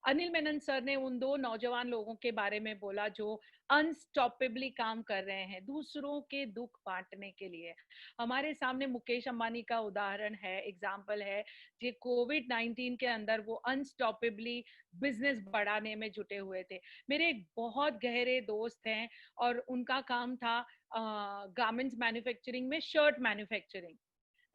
अनिल मेनन सर ने उन 2 नौजवान लोगों के बारे में बोला जो अनस्टॉपेबली काम कर रहे हैं दूसरों के दुख बांटने के लिए. हमारे सामने मुकेश अंबानी का उदाहरण है, एग्जाम्पल है, जो कोविड-19 के अंदर वो अनस्टॉपेबली बिजनेस बढ़ाने में जुटे हुए थे. मेरे एक बहुत गहरे दोस्त हैं और उनका काम था गारमेंट्स मैन्युफैक्चरिंग में, शर्ट मैन्युफैक्चरिंग.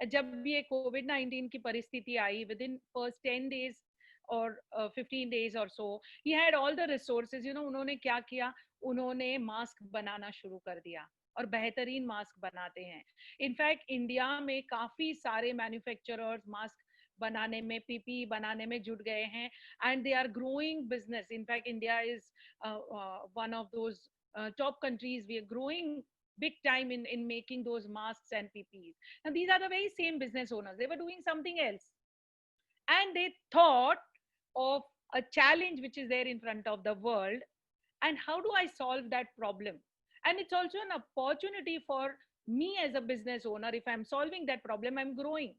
जब ये कोविड-19 की परिस्थिति आई, विद इन फर्स्ट 10 days और 15 days और so, he had all the resources. उन्होंने क्या किया, उन्होंने मास्क बनाना शुरू कर दिया और बेहतरीन मास्क बनाते हैं. इनफैक्ट इंडिया में काफी सारे मैन्युफैक्चरर्स मास्क बनाने में, पीपी बनाने में जुट गए हैं, and they are growing business. In fact India is one of those top countries. We are growing big time in making those masks and PPEs. Now, these are the very same business owners. They were doing something else. And they thought of a challenge which is there in front of the world, and how do I solve that problem. And it's also an opportunity for me as a business owner. If I'm solving that problem, I'm growing,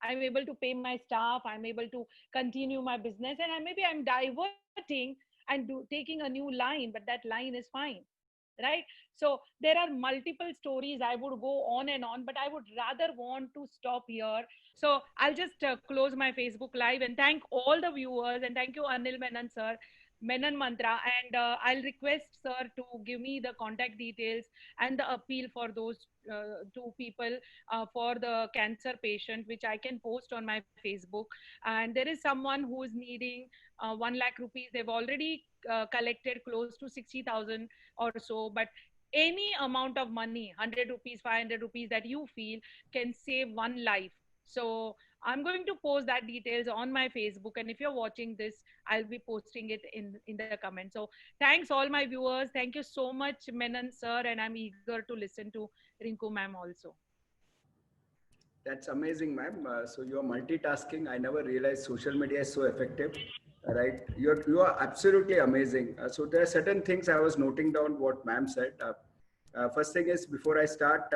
I'm able to pay my staff, I'm able to continue my business, and maybe I'm diverting and taking a new line, but that line is fine, right? So there are multiple stories. I would go on and on, but I would rather want to stop here. So I'll just close my Facebook live and thank all the viewers, and thank you, Anil Menon sir, Menon Mantra. And I'll request sir to give me the contact details and the appeal for those two people for the cancer patient, which I can post on my Facebook. And there is someone who is needing 1 lakh rupees. They've already collected close to 60,000 or so, but any amount of money, 100 rupees, 500 rupees, that you feel can save one life. So I'm going to post that details on my Facebook, and if you're watching this, I'll be posting it in the comments. So thanks all my viewers. Thank you so much, Menon sir, and I'm eager to listen to Rinku ma'am also. That's amazing, ma'am. So you're multitasking. I never realized social media is so effective, right? You are absolutely amazing. So there are certain things I was noting down what ma'am said. First thing is, before I start,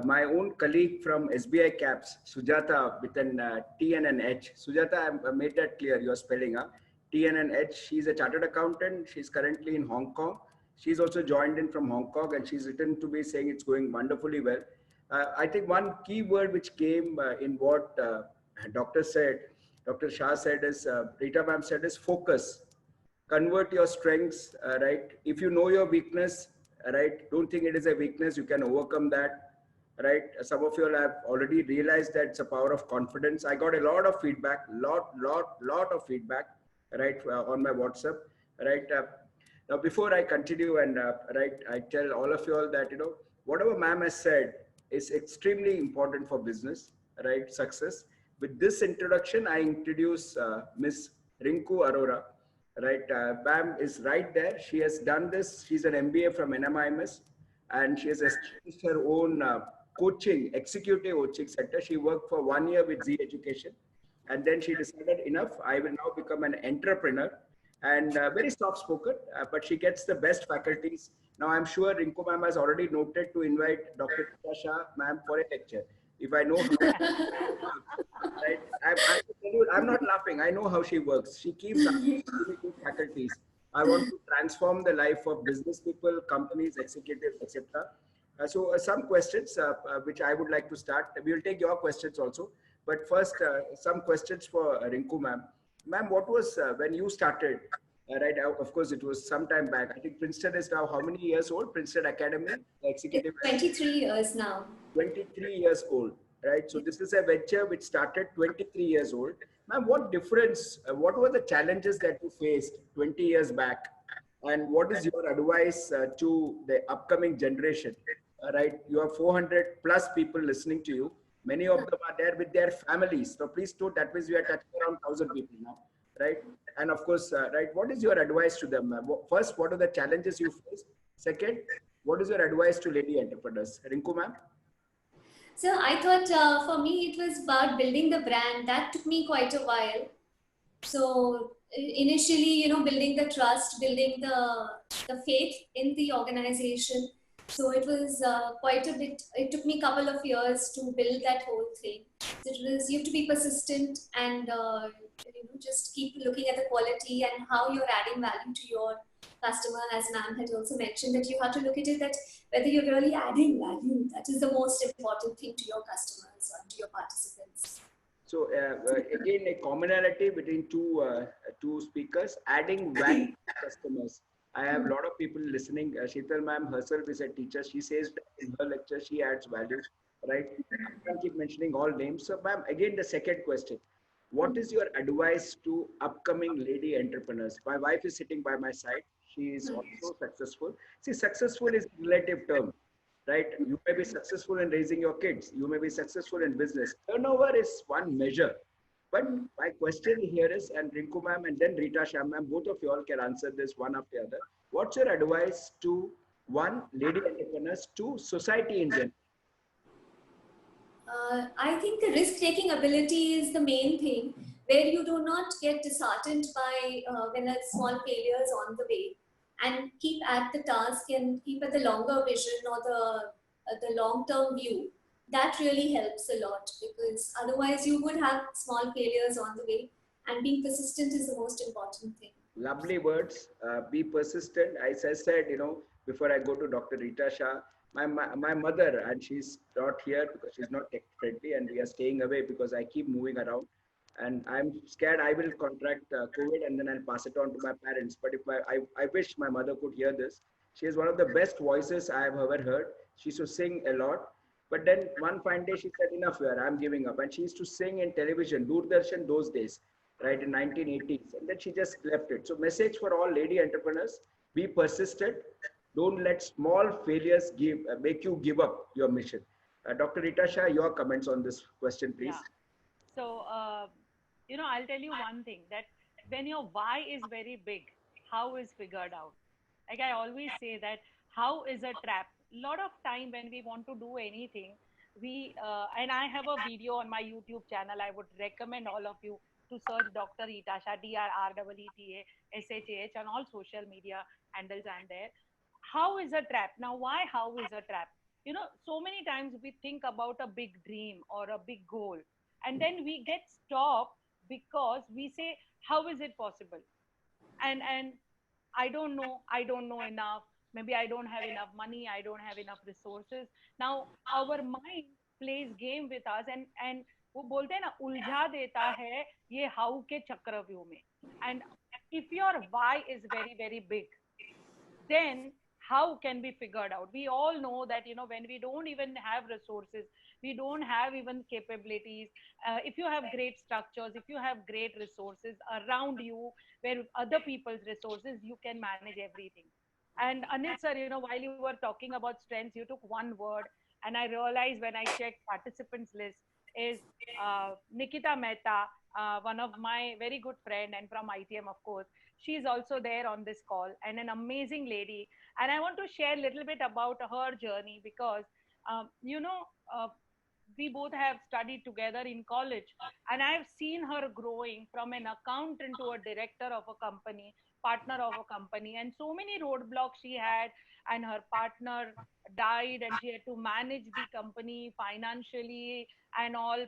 my own colleague from SBI Caps, Sujata, with an T and an H. Sujata, I made that clear. Your spelling, huh? T and an H. She's a chartered accountant. She's currently in Hong Kong. She's also joined in from Hong Kong, and she's written to me saying it's going wonderfully well. I think one key word which came in what Doctor said, Dr. Shah said is, Rita ma'am said is focus. Convert your strengths, right? If you know your weakness, right, don't think it is a weakness, you can overcome that, right? Some of you have already realized that it's a power of confidence. I got a lot of feedback, lot of feedback, right, on my WhatsApp, right? Now, before I continue and right, I tell all of you all that, you know, whatever ma'am has said is extremely important for business, right? Success. With this introduction, I introduce Miss Rinku Arora, right? Ma'am is right there. She has done this. She's an MBA from NMIMS, and she has established her own coaching, executive coaching center. She worked for 1 year with Z Education, and then she decided, enough, I will now become an entrepreneur. And very soft spoken, but she gets the best faculties. Now I'm sure Rinku ma'am has already noted to invite Dr. Rita Shah ma'am for a lecture. If I know how, right, I'm not laughing. I know how she works. She keeps asking really good faculties. I want to transform the life of business people, companies, executives, etc. So some questions which I would like to start. We will take your questions also. But first, some questions for Rinku ma'am. Ma'am, what was when you started? Right, of course, it was some time back. I think Princeton is now how many years old? Princeton Academy, executive. It's 23 years now. 23 years old, right? So this is a venture which started 23 years old. Ma'am, what difference, what were the challenges that you faced 20 years back? And what is your advice to the upcoming generation? Right, you have 400 plus people listening to you. Many of them are there with their families. So please note that means we are touching around 1,000 people now, right? And of course, right, what is your advice to them? First, what are the challenges you face? Second, what is your advice to lady entrepreneurs? Rinku ma'am? So I thought for me, it was about building the brand. That took me quite a while. So initially, you know, building the trust, building the faith in the organization. So it was quite a bit, it took me a couple of years to build that whole thing. So it was, you have to be persistent and you know, just keep looking at the quality and how you're adding value to your customer. As ma'am had also mentioned, that you have to look at it that whether you're really adding value, that is the most important thing to your customers or to your participants. So again, a commonality between two speakers, adding value to customers. I have a lot of people listening. Sheetal ma'am herself is a teacher. She says that in her lecture, she adds value, right? I can't keep mentioning all names. So ma'am, again, the second question. What is your advice to upcoming lady entrepreneurs? My wife is sitting by my side. She is also successful. See, successful is a relative term, right? You may be successful in raising your kids. You may be successful in business. Turnover is one measure. But my question here is, and Rinku ma'am and then Rita Shah ma'am, both of you all can answer this one after the other. What's your advice to One, lady entrepreneurs. Two, society in general. I think the risk-taking ability is the main thing, where you do not get disheartened by when there's small failures on the way, and keep at the task and keep at the longer vision or the long-term view. That really helps a lot, because otherwise you would have small failures on the way, and being persistent is the most important thing. Lovely words. Be persistent. As I said, before I go to Dr. Rita Shah, my mother, and she's not here because she's not tech friendly, and we are staying away because I keep moving around. And I'm scared I will contract COVID and then I'll pass it on to my parents. But if I wish my mother could hear this. She is one of the best voices I have ever heard. She used to sing a lot. But then one fine day she said, enough here, I'm giving up. And she used to sing in television, Doordarshan those days, right, in 1980s. And then she just left it. So message for all lady entrepreneurs, be persistent. Don't let small failures make you give up your mission. Dr. Rita Shah, your comments on this question, please. Yeah. So, I'll tell you one thing, that when your why is very big, how is figured out. Like I always say that how is a trap. A lot of time when we want to do anything, and I have a video on my YouTube channel. I would recommend all of you to search Dr. Rita Shah, DrREETASHAH on all social media handles and there. How is a trap? Now, why how is a trap? So many times we think about a big dream or a big goal, and then we get stopped because we say, how is it possible? And I don't know enough. Maybe I don't have enough money, I don't have enough resources. Now our mind plays game with us, and वो बोलते हैं ना, उलझा देता है ये how के चक्रव्यूह में. And if your why is very very big, then how can be figured out? We all know that when we don't even have resources, we don't have even capabilities, if you have great structures, if you have great resources around you, where other people's resources, you can manage everything. And Anil sir, while you were talking about strengths, you took one word, and I realized when I checked participants list is Nikita Mehta, one of my very good friend and from ITM, of course. She's also there on this call, and an amazing lady. And I want to share a little bit about her journey, because we both have studied together in college, and I've seen her growing from an accountant to a director of a company, partner of a company, and so many roadblocks she had. And her partner died, and she had to manage the company financially and all.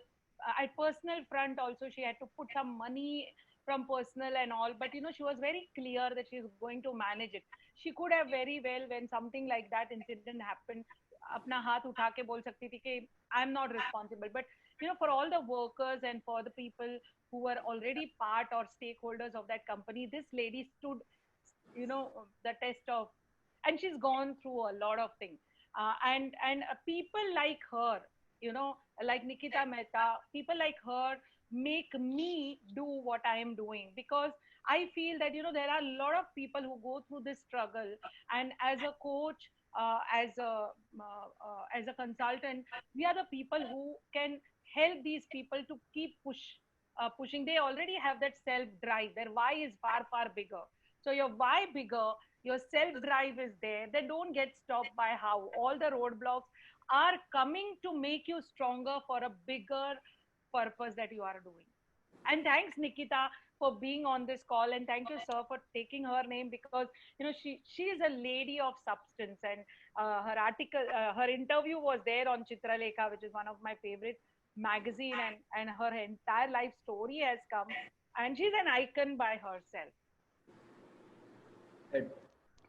At personal front also, she had to put some money from personal and all, but she was very clear that she's going to manage it. She could have very well, when something like that incident happened, अपना हाथ उठा के बोल सकती थी कि I'm not responsible. But for all the workers and for the people who were already part or stakeholders of that company, this lady stood the test of, and she's gone through a lot of things, and people like her, like Nikita Mehta, people like her make me do what I am doing, because I feel that there are a lot of people who go through this struggle, and as a coach, as a consultant, we are the people who can help these people to keep pushing. They already have that self drive. Their why is far far bigger. So your why bigger, your self drive is there. They don't get stopped by how all the roadblocks are coming to make you stronger for a bigger purpose that you are doing. And thanks Nikita for being on this call, and thank you sir for taking her name, because she is a lady of substance. And her interview was there on Chitralekha, which is one of my favorite magazine, and her entire life story has come, and she's an icon by herself.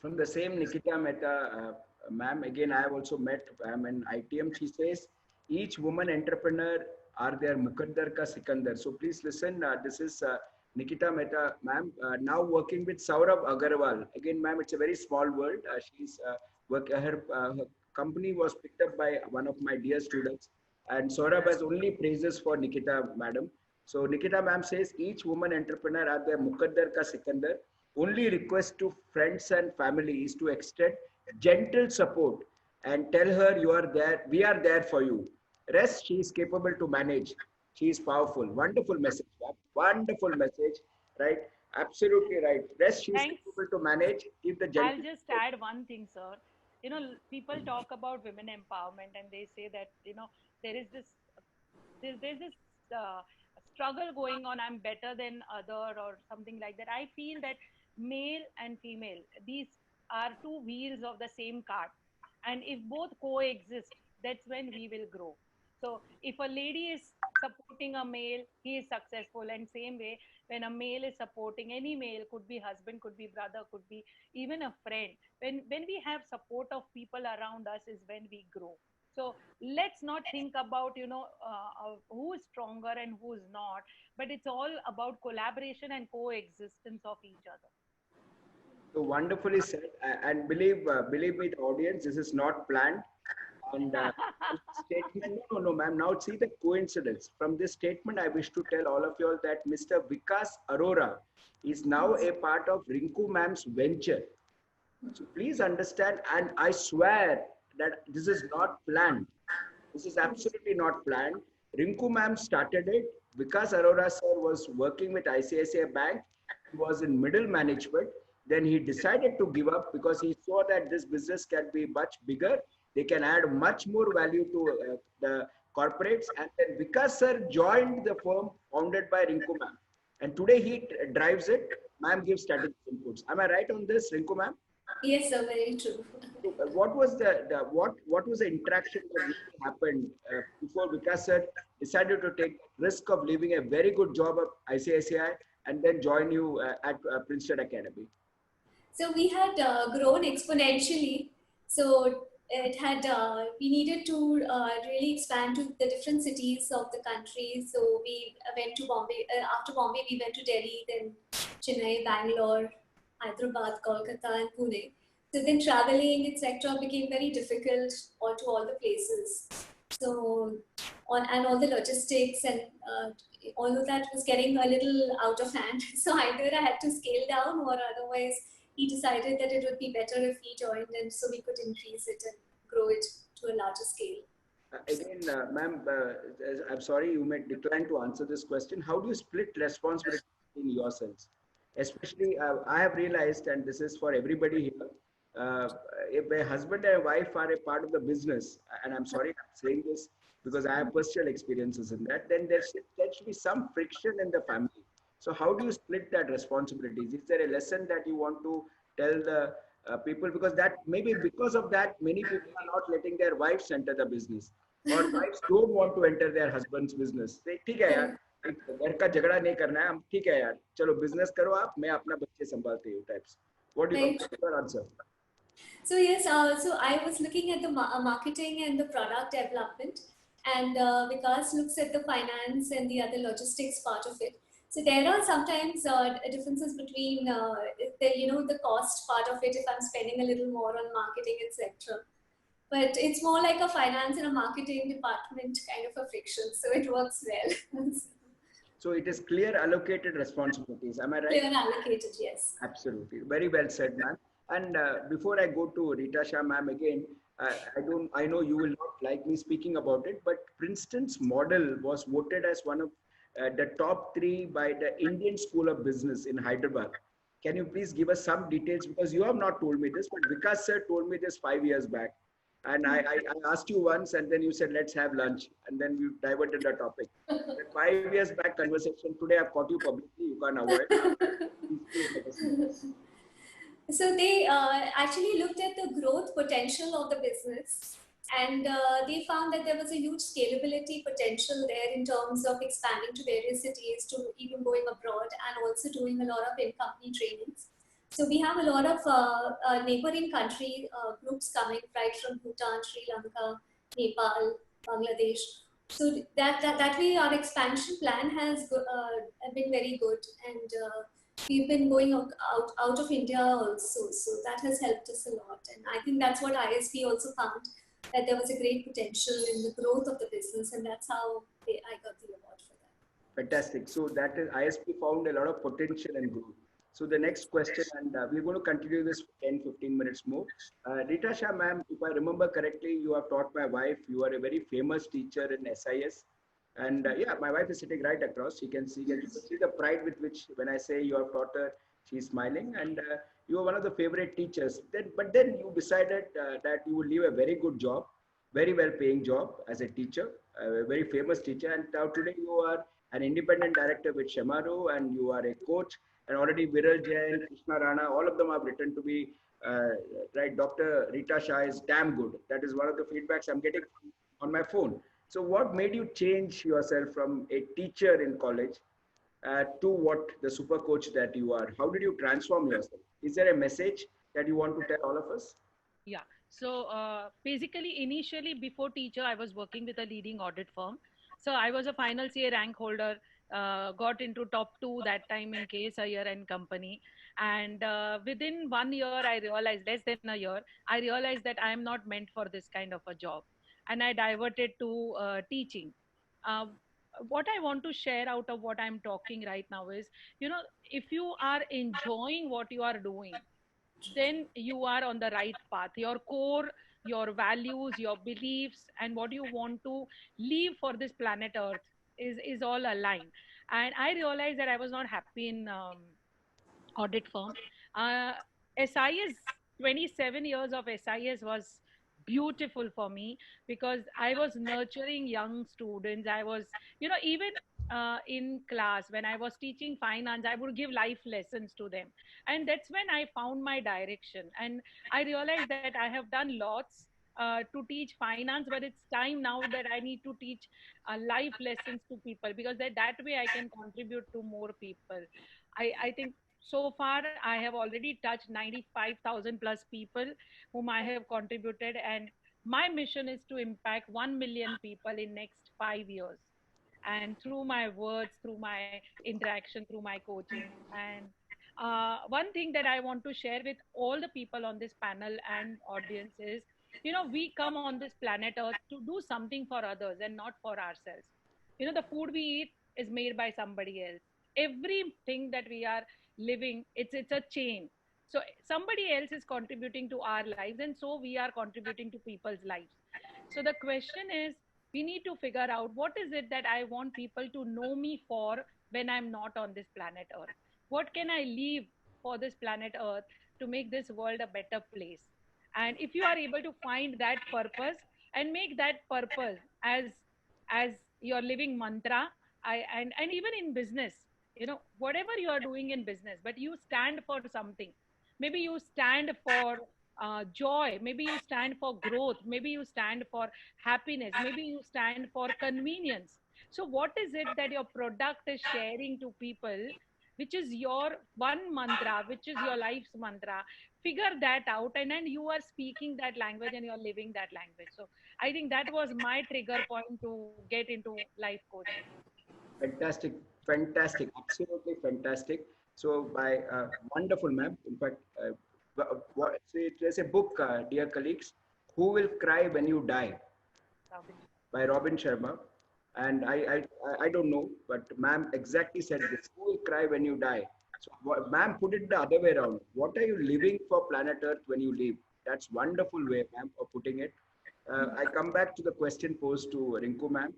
From the same Nikita Mehta, ma'am, again, I have also met in ITM. She says, each woman entrepreneur are their Mukaddar ka Sikandar. So please listen. This is Nikita Mehta, ma'am, now working with Saurabh Agarwal. Again, ma'am, it's a very small world. Her company was picked up by one of my dear students, and Saurabh has only praises for Nikita, madam. So Nikita, ma'am says, each woman entrepreneur are their Mukaddar ka Sikandar. Only request to friends and family is to extend gentle support and tell her you are there, we are there for you. Rest, she is capable to manage. She is powerful. Wonderful message. Wonderful message. Right? Absolutely right. Rest, she is capable to manage. Keep the gentle. I'll just add one thing, sir. people talk about women empowerment and they say that, there is this, there's this uh, struggle going on. I'm better than other or something like that. I feel that male and female, these are two wheels of the same cart, and if both coexist, that's when we will grow. So if a lady is supporting a male, he is successful, and same way, when a male is supporting any male, could be husband, could be brother, could be even a friend, when we have support of people around us is when we grow. So let's not think about, who is stronger and who is not, but it's all about collaboration and coexistence of each other. So wonderfully said. And believe me, the audience, this is not planned. And statement, no, ma'am. Now see the coincidence. From this statement, I wish to tell all of you all that Mr. Vikas Arora is now a part of Rinku ma'am's venture. So please understand, and I swear that this is not planned. This is absolutely not planned. Rinku ma'am started it. Vikas Arora sir was working with ICICI Bank. He was in middle management. Then he decided to give up because he saw that this business can be much bigger. They can add much more value to the corporates. And then Vikas sir joined the firm founded by Rinku ma'am. And today he drives it. Ma'am gives strategic inputs. Am I right on this, Rinku ma'am? Yes, sir, very true. What was what was the interaction that really happened before Vikas sir decided to take risk of leaving a very good job at ICICI and then join you at Princeton Academy? So we had grown exponentially. So it had we needed to really expand to the different cities of the country. So we went to Bombay. After Bombay, we went to Delhi, then Chennai, Bangalore, Hyderabad, Kolkata, and Pune. So then traveling, etc., became very difficult to all the places. So and all the logistics and all of that was getting a little out of hand. So either I had to scale down, or otherwise he decided that it would be better if he joined, and so we could increase it and grow it to a larger scale. Again, ma'am, I'm sorry you may decline to answer this question. How do you split responsibility in yourselves? Especially, I have realized, and this is for everybody here, if a husband and a wife are a part of the business, and I'm sorry I'm saying this because I have personal experiences in that, then there should be some friction in the family. So how do you split that responsibilities? Is there a lesson that you want to tell the people? Because that maybe because of that, many people are not letting their wives enter the business, or wives don't want to enter their husband's business. Say, ठीक है यार, घर का झगड़ा नहीं करना है, हम ठीक है यार, चलो business करो आप, मैं अपना बच्चे संभालती हूँ types. What do you your answer? So yes, so I was looking at the marketing and the product development, and Vikas looks at the finance and the other logistics part of it. So there are sometimes differences between the cost part of it if I'm spending a little more on marketing, etc. But it's more like a finance and a marketing department kind of a friction, so it works well. So it is clear allocated responsibilities. Am I right? Clear allocated, yes. Absolutely, very well said, ma'am. And before I go to Rita Shah, ma'am, again, I know you will not like me speaking about it, but Princeton's model was voted as one of the top 3 by the Indian School of Business in Hyderabad. Can you please give us some details? Because you have not told me this, but Vikas sir told me this 5 years back. And I asked you once, and then you said, let's have lunch. And then we diverted the topic. The 5 years back conversation, today I've caught you publicly, you can't avoid. So they actually looked at the growth potential of the business, and they found that there was a huge scalability potential there in terms of expanding to various cities, to even going abroad, and also doing a lot of in-company trainings. So we have a lot of neighboring country groups coming right from Bhutan, Sri Lanka, Nepal, Bangladesh. So that way our expansion plan has been very good, and we've been going out of India also. So that has helped us a lot. And I think that's what ISB also found, that there was a great potential in the growth of the business, and that's how I got the award for that. Fantastic. So that is, ISB found a lot of potential and growth. So the next question, and we're going to continue this for 10-15 minutes more. Rita Shah, ma'am, if I remember correctly, you have taught my wife. You are a very famous teacher in SIS. And yeah, my wife is sitting right across. You can see the pride with which, when I say you have taught her She's smiling, and you were one of the favorite teachers. But then you decided that you would leave a very good job, very well-paying job as a teacher, a very famous teacher, and now today you are an independent director with Shemaru, and you are a coach. And already Viral Jain, Krishna Rana, all of them have written to be uh, right. Dr. Rita Shah is damn good. That is one of the feedbacks I'm getting on my phone. So, what made you change yourself from a teacher in college to what the super coach that you are? How did you transform yourself? Is there a message that you want to tell all of us? Yeah. So basically, initially before teacher, I was working with a leading audit firm. So I was a final CA rank holder, got into top two that time in case a year end company. And within 1 year, I realized, less than a year, I realized that I am not meant for this kind of a job. And I diverted to teaching. Uh, what I want to share out of what I'm talking right now is, if you are enjoying what you are doing, then you are on the right path. Your core, your values, your beliefs, and what you want to leave for this planet Earth is all aligned. And I realized that I was not happy in audit firm. Uh, SIS, 27 years of SIS was beautiful for me because I was nurturing young students. I was, even in class when I was teaching finance, I would give life lessons to them. And that's when I found my direction. And I realized that I have done lots to teach finance, but it's time now that I need to teach life lessons to people because that way I can contribute to more people. I think so far I have already touched 95,000 plus people whom I have contributed, and my mission is to impact 1 million people in next 5 years, and through my words, through my interaction, through my coaching. And one thing that I want to share with all the people on this panel and audience is, we come on this planet Earth to do something for others and not for ourselves. The food we eat is made by somebody else. Everything that we are living, it's a chain. So somebody else is contributing to our lives, and so we are contributing to people's lives. So the question is, we need to figure out what is it that I want people to know me for when I'm not on this planet Earth. What can I leave for this planet Earth to make this world a better place? And if you are able to find that purpose and make that purpose as your living mantra, and even in business, whatever you are doing in business, but you stand for something. Maybe you stand for joy, maybe you stand for growth, maybe you stand for happiness, maybe you stand for convenience. So what is it that your product is sharing to people, which is your one mantra, which is your life's mantra? Figure that out, and then you are speaking that language and you're living that language. So I think that was my trigger point to get into life coaching. Fantastic, fantastic, absolutely fantastic. So, by wonderful, ma'am. In fact, so there's a book, dear colleagues, Who Will Cry When You Die, by Robin Sharma. And I don't know, but ma'am exactly said this: Who will cry when you die? So, ma'am put it the other way around. What are you living for planet Earth when you leave? That's wonderful way, ma'am, of putting it. I come back to the question posed to Rinku, ma'am.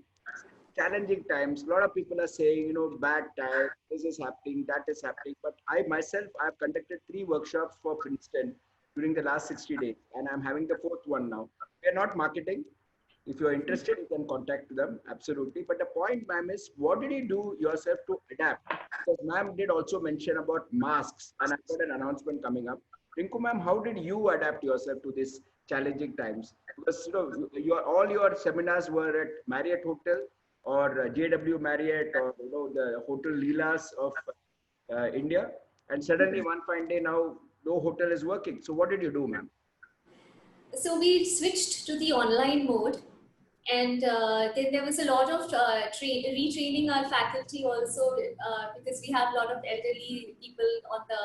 Challenging times. A lot of people are saying, bad time, this is happening, that is happening. But I myself, I've conducted 3 workshops for Princeton during the last 60 days, and I'm having the 4th one now. We're not marketing. If you're interested, you can contact them, absolutely. But the point, ma'am, is what did you do yourself to adapt? Because ma'am did also mention about masks, and I've got an announcement coming up. Rinku, ma'am, how did you adapt yourself to these challenging times? Because all your seminars were at Marriott Hotel or JW Marriott, or the Hotel Leelas of India, and suddenly one fine day now no hotel is working. So what did you do, ma'am? So we switched to the online mode, and then there was a lot of retraining our faculty also, because we have a lot of elderly people on the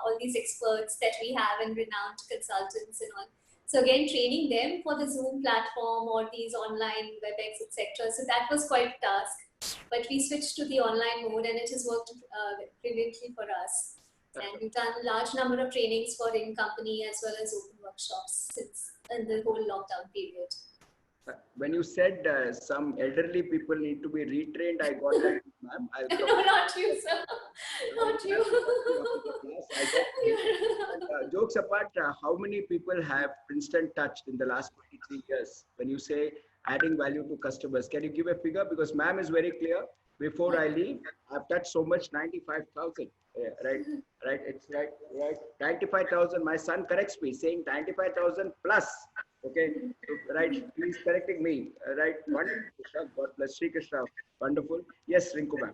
all these experts that we have and renowned consultants and all. So again, training them for the Zoom platform or these online WebEx, etc. So that was quite a task, but we switched to the online mode, and it has worked brilliantly for us. And we've done a large number of trainings for in company as well as open workshops since in the whole lockdown period. When you said some elderly people need to be retrained, I got that, ma'am. I'll No, come. not you, sir. Not you. I got you. Jokes apart, how many people have Princeton touched in the last 23 years? When you say adding value to customers, can you give a figure? Because ma'am is very clear. Before I leave, I've touched so much, 95,000. Right, right. It's right, right. 95,000. My son corrects me, saying 95,000 plus. Okay, so, right. He's correcting me. Right. Wonderful. Krishna. God bless Sri Krishna. Wonderful. Yes, Rinku ma'am.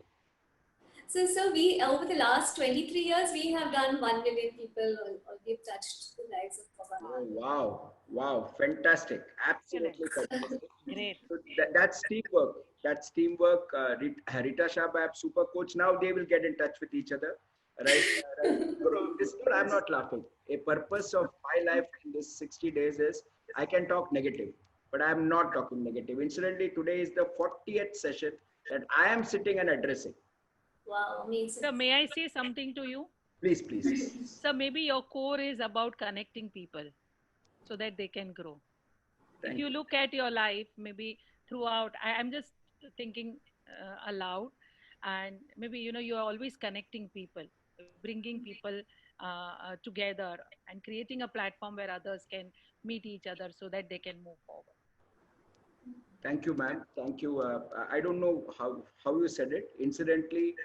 So we over the last 23 years we have done 1 million people, or we've touched the lives of Oh, 1 million. wow. Wow. Fantastic. Excellent. Absolutely fantastic. Great. So that's teamwork. That's teamwork. Rita Shabab, super coach. Now they will get in touch with each other. Right? Right. No, I'm not laughing. A purpose of my life in this 60 days is I can talk negative, but I'm not talking negative. Incidentally, today is the 40th session that I am sitting and addressing. Wow, amazing. So may I say something to you? Please, please. So maybe your core is about connecting people so that they can grow. If you look at your life, maybe throughout, I'm just thinking aloud, and maybe, you're always connecting people, bringing people together and creating a platform where others can meet each other so that they can move forward. Thank you, ma'am. Thank you. I don't know how you said it. Incidentally,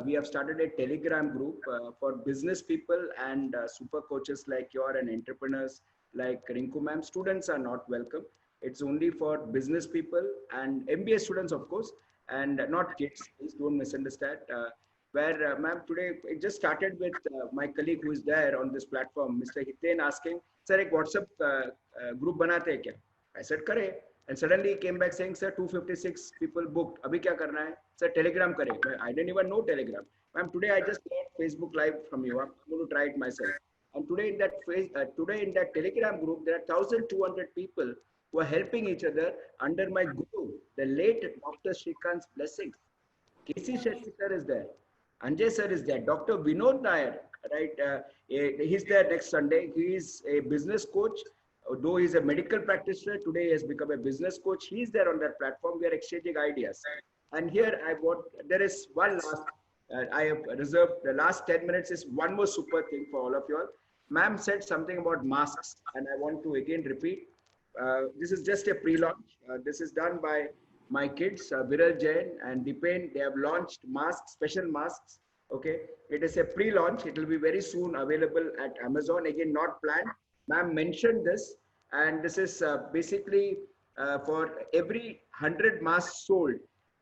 we have started a Telegram group for business people and super coaches like you and entrepreneurs like Rinku ma'am. Students are not welcome. It's only for business people and MBA students, of course, and not kids. Please don't misunderstand. Where, ma'am, today it just started with my colleague who is there on this platform, Mr. Hiten, asking, sir, ek WhatsApp group banate hai kya? I said, kare. And suddenly he came back saying, sir, 256 people booked. Abhi kya karna hai? Sir, Telegram kare. I didn't even know Telegram. Ma'am, today I just learned Facebook Live from you. I'm going to try it myself. And today in that Telegram group, there are 1,200 people who are helping each other under my guru, the late Dr. Shrikant's blessings. KC Shetty sir is there. Anjay sir is there. Dr. Vinod Nair, right? He's there next Sunday. He is a business coach. Though he's a medical practitioner, today he has become a business coach. He's there on that platform. We are exchanging ideas. And here there is one last, I have reserved the last 10 minutes is one more super thing for all of you all. Ma'am said something about masks, and I want to again repeat. This is just a pre-launch. This is done by my kids, Viral Jain and Dipen. They have launched masks, special masks. Okay, it is a pre-launch. It will be very soon available at Amazon. Again, not planned. Ma'am mentioned this, and this is basically for every 100 masks sold,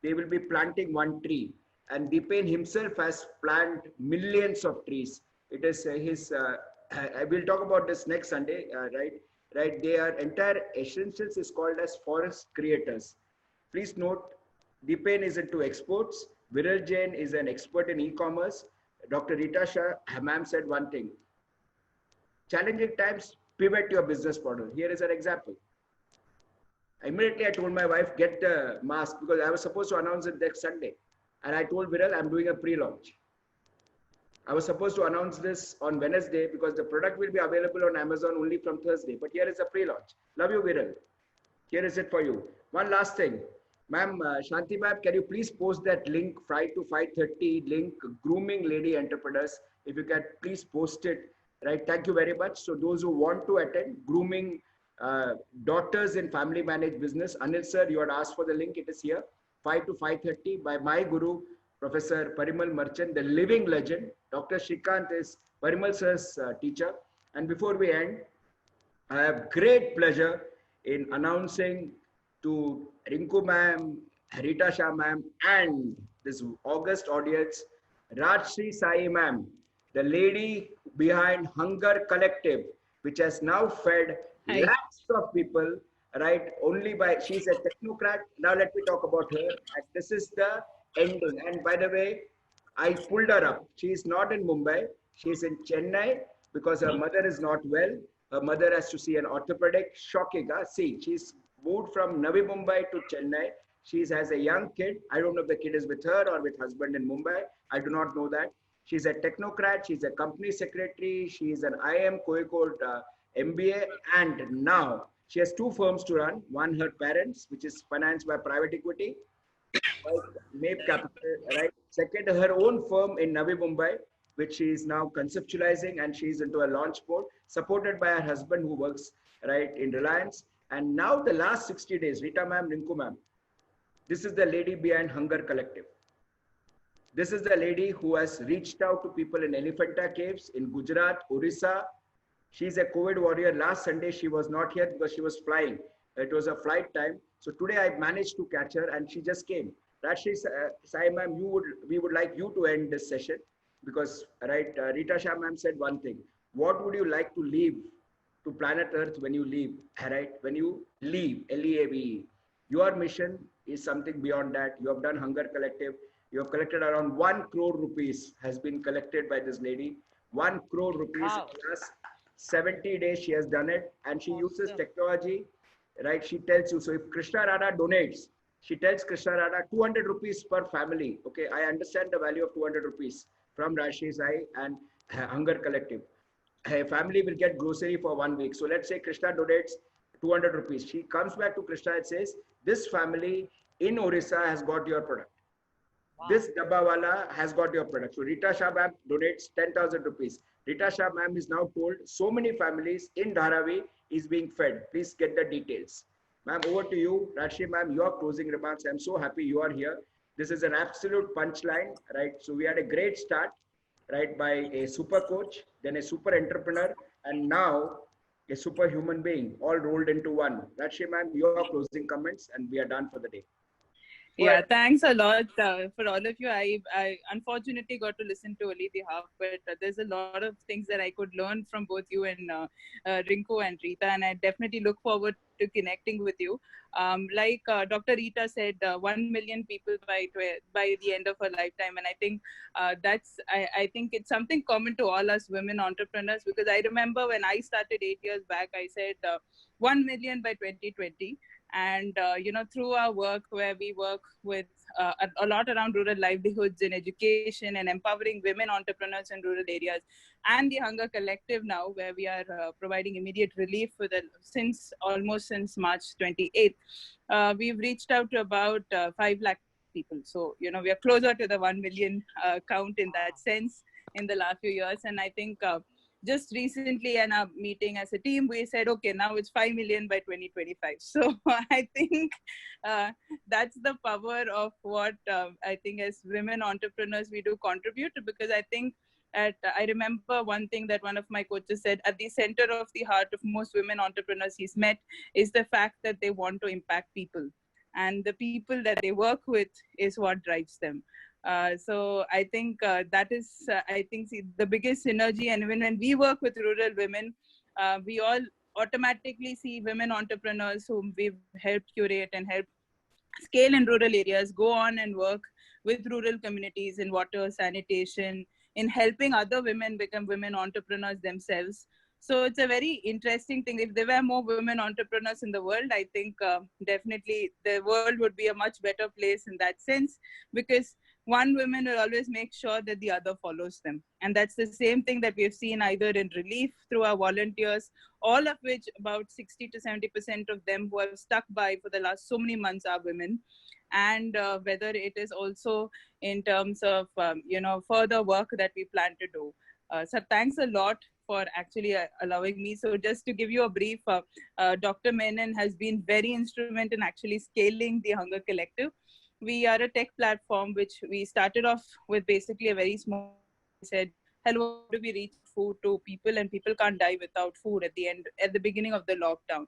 they will be planting one tree. And Dipen himself has planted millions of trees. It is I will talk about this next Sunday, right? Right, their entire essentials is called as forest creators. Please note, Dipen is into exports. Viral Jain is an expert in e-commerce. Dr. Rita Shah, ma'am said one thing. Challenging times, pivot your business model. Here is an example. Immediately, I told my wife, get the mask, because I was supposed to announce it next Sunday. And I told Viral, I'm doing a pre-launch. I was supposed to announce this on Wednesday because the product will be available on Amazon only from Thursday. But here is a pre-launch. Love you, Viral. Here is it for you. One last thing. Ma'am, Shanti ma'am, can you please post that link, 5 to 5:30 link, grooming lady entrepreneurs. If you can please post it. Right. Thank you very much. So those who want to attend, grooming daughters in family managed business. Anil sir, you had asked for the link. It is here. 5 to 5:30 by my guru, Professor Parimal Marchand, the living legend. Dr. Shrikant is Parimal sir's teacher. And before we end, I have great pleasure in announcing to Rinku ma'am, Rita Shah ma'am, and this August audience, Rajshri Sai ma'am, the lady behind Hunger Collective, which has now fed lakhs of people, right? Only by, she's a technocrat. Now let me talk about her. And this is the ending. And by the way, I pulled her up. She is not in Mumbai. She's in Chennai because her mother is not well. Her mother has to see an orthopedic. Shocking. See, she's moved from Navi Mumbai to Chennai. She has a young kid. I don't know if the kid is with her or with husband in Mumbai. I do not know that. She's a technocrat. She's a company secretary. She is an IIM Kozhikode MBA. And now She has two firms to run. One, her parents, which is financed by private equity, right? MAPE Capital, right? Second, her own firm in Navi Mumbai, which she is now conceptualizing, and she's into a launch mode, supported by her husband who works, right, in Reliance. And now the last 60 days, Rita ma'am, Rinku ma'am, this is the lady behind Hunger Collective. This is the lady who has reached out to people in Elephanta Caves, in Gujarat, Orissa. She's a COVID warrior. Last Sunday, she was not here because she was flying. It was a flight time. So today I managed to catch her and she just came. Rashmi Sai ma'am, we would like you to end this session because, right, Rita Shah ma'am said one thing. What would you like to leave to planet Earth when you leave, right? When you leave, L-E-A-V-E. Your mission is something beyond that. You have done Hunger Collective. You have collected around 1 crore rupees has been collected by this lady. 1 crore rupees Wow. in the last 70 days she has done it, and she uses Awesome. technology, right? She tells you, so if Krishna Rana donates, she tells Krishna Rana 200 rupees per family. Okay, I understand the value of 200 rupees from Rashmi Sai and Hunger Collective. A family will get grocery for 1 week. So let's say Krishna donates 200 rupees. She comes back to Krishna and says, this family in Orissa has got your product. Wow. This Dabbawala has got your product. So Rita Shah ma'am donates 10,000 rupees. Rita Shah ma'am is now told so many families in Dharavi is being fed. Please get the details. Ma'am, over to you. Rashmi ma'am, your closing remarks. I'm so happy you are here. This is an absolute punchline, right? So we had a great start, right, by a super coach, then a super entrepreneur, and now a super human being, all rolled into one. Rashmi ma'am, your closing comments, and we are done for the day. Go Yeah, ahead. thanks a lot for all of you. I unfortunately got to listen to only the half, but there's a lot of things that I could learn from both you and Rinku and Rita, and I definitely look forward to connecting with you. Like Dr. Rita said, 1 million people by the end of her lifetime, and I think I think it's something common to all us women entrepreneurs, because I remember when I started 8 years back, I said 1 million by 2020. And through our work, where we work with a lot around rural livelihoods in education and empowering women entrepreneurs in rural areas, and the Hunger Collective now, where we are providing immediate relief for since March 28th, we've reached out to about 5 lakh people. So we are closer to the 1 million count in that sense in the last few years. And I think just recently in our meeting as a team, we said, okay, now it's 5 million by 2025. So I think that's the power of what I think as women entrepreneurs we do contribute to, because I think I remember one thing that one of my coaches said, at the center of the heart of most women entrepreneurs he's met is the fact that they want to impact people. And the people that they work with is what drives them. So I think that is, the biggest synergy. And when we work with rural women, we all automatically see women entrepreneurs whom we've helped curate and help scale in rural areas, go on and work with rural communities in water, sanitation, in helping other women become women entrepreneurs themselves. So it's a very interesting thing. If there were more women entrepreneurs in the world, I think definitely the world would be a much better place in that sense, because one woman will always make sure that the other follows them. And that's the same thing that we have seen either in relief through our volunteers, all of which about 60 to 70% of them who have stuck by for the last so many months are women. And whether it is also in terms of, further work that we plan to do. So thanks a lot for actually allowing me. So just to give you a brief, Dr. Menon has been very instrumental in actually scaling the Hunger Collective. We are a tech platform which we started off with basically a very small, said, hello, how do we reach food to people, and people can't die without food at the beginning of the lockdown.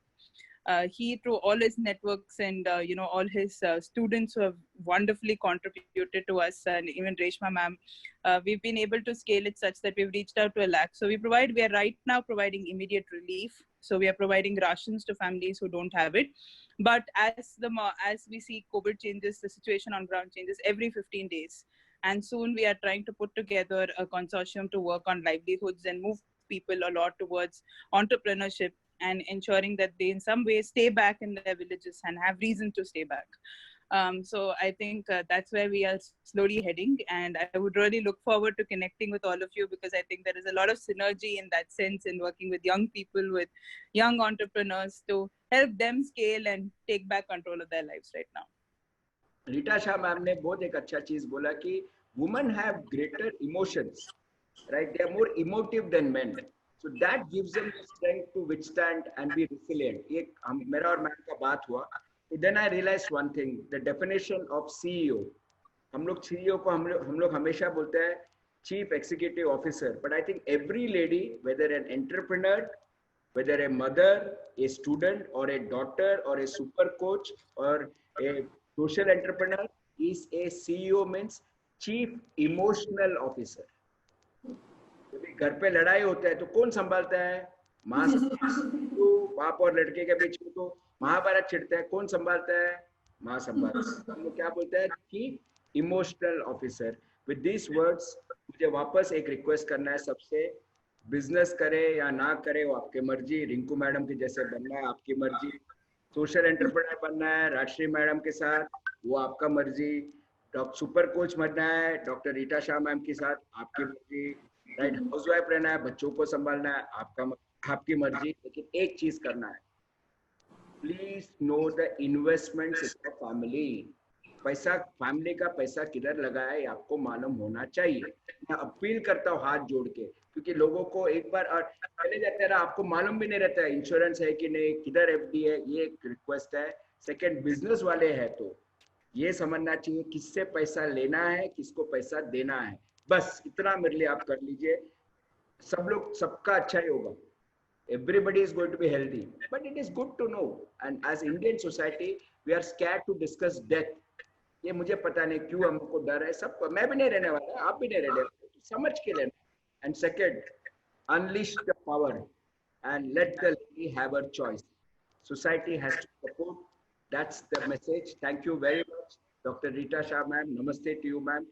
He, through all his networks and all his students who have wonderfully contributed to us, and even Reshma ma'am, we've been able to scale it such that we've reached out to 1 lakh. So we are right now providing immediate relief. So we are providing rations to families who don't have it. But as we see COVID changes, the situation on ground changes every 15 days. And soon we are trying to put together a consortium to work on livelihoods and move people a lot towards entrepreneurship, and ensuring that they in some way stay back in their villages and have reason to stay back. So I think that's where we are slowly heading, and I would really look forward to connecting with all of you, because I think there is a lot of synergy in that sense in working with young people, with young entrepreneurs, to help them scale and take back control of their lives right now. Rita Shah ma'am ने बहुत एक अच्छा चीज बोला कि women have greater emotions, right? They are more emotive than men, so that gives them the strength to withstand and be resilient. ये मेरा और मैम का बात हुआ, then I realized one thing, the definition of CEO. हम लोग CEO को हम लोग हमेशा बोलते हैं Chief Executive Officer, but I think every lady, whether an entrepreneur, whether a mother, a student, or a daughter, or a super coach, or a social entrepreneur, is a CEO, means Chief Emotional Officer. जब घर पे लड़ाई होता है तो कौन संभालता है? माँ तो बाप और लड़के के बीच में तो महाभारत छिड़ता है, कौन संभालता है? माँ संभालता है। हम लोग क्या बोलते हैं? Chief Emotional Officer. With these words, मुझे वापस एक रिक्वेस्ट करना है सबसे, बिजनेस करे या ना करे वो आपकी मर्जी, रिंकू मैडम की जैसे बनना है आपकी मर्जी, सोशल एंटरप्रेन्योर बनना है राजश्री मैडम के साथ वो आपका मर्जी, डॉक्टर सुपर कोच बनना है डॉक्टर रीटा शाह मैम के साथ आपकी मर्जी, राइट, हाउसवाइफ रहना है, बच्चों को संभालना है आपकी मर्जी, लेकिन एक चीज करना है, please know the investments in the family. पैसा, फैमिली का पैसा किधर लगा है आपको मालूम होना चाहिए। मैं अपील करता हूँ हाथ जोड़ के, क्योंकि लोगों को एक बार और चले जाते हैं ना, आपको मालूम भी नहीं रहता है इंश्योरेंस है कि नहीं, किधर एफडी है, ये एक रिक्वेस्ट है। सेकंड, बिजनेस वाले हैं तो ये समझना चाहिए किससे पैसा लेना है, किसको पैसा देना है, बस इतना मेरे लिए आप कर लीजिए। सब लोग, सबका अच्छा ही होगा, everybody is going to be healthy, but it is good to know, and as Indian society we are scared to discuss death। ये मुझे पता नहीं क्यों हमको डर है, सबको, मैं भी नहीं रहने वाला, आप भी नहीं रहने वाले, समझ के लेना। And second, unleash the power and let the lady have her choice. Society has to support. That's the message. Thank you very much, Dr. Rita Shah ma'am. Namaste to you, ma'am.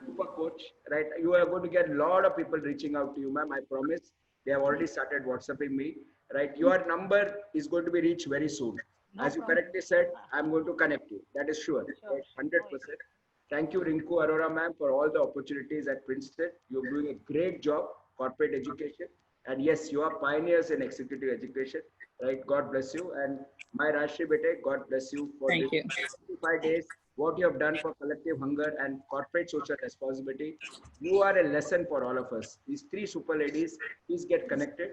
Super coach, right? You are going to get a lot of people reaching out to you, ma'am. I promise. They have already started WhatsApping me, right? Your number is going to be reached very soon. No As you problem. correctly said, I'm going to connect you. That is sure, Sure. right? 100%. Thank you, Rinku Arora ma'am, for all the opportunities at Princeton. You're doing a great job, corporate education. And yes, you are pioneers in executive education, right? God bless you. And my Rashri Bete, God bless you for Thank this you. 55 days. What you have done for collective hunger and corporate social responsibility. You are a lesson for all of us. These three super ladies, please get connected.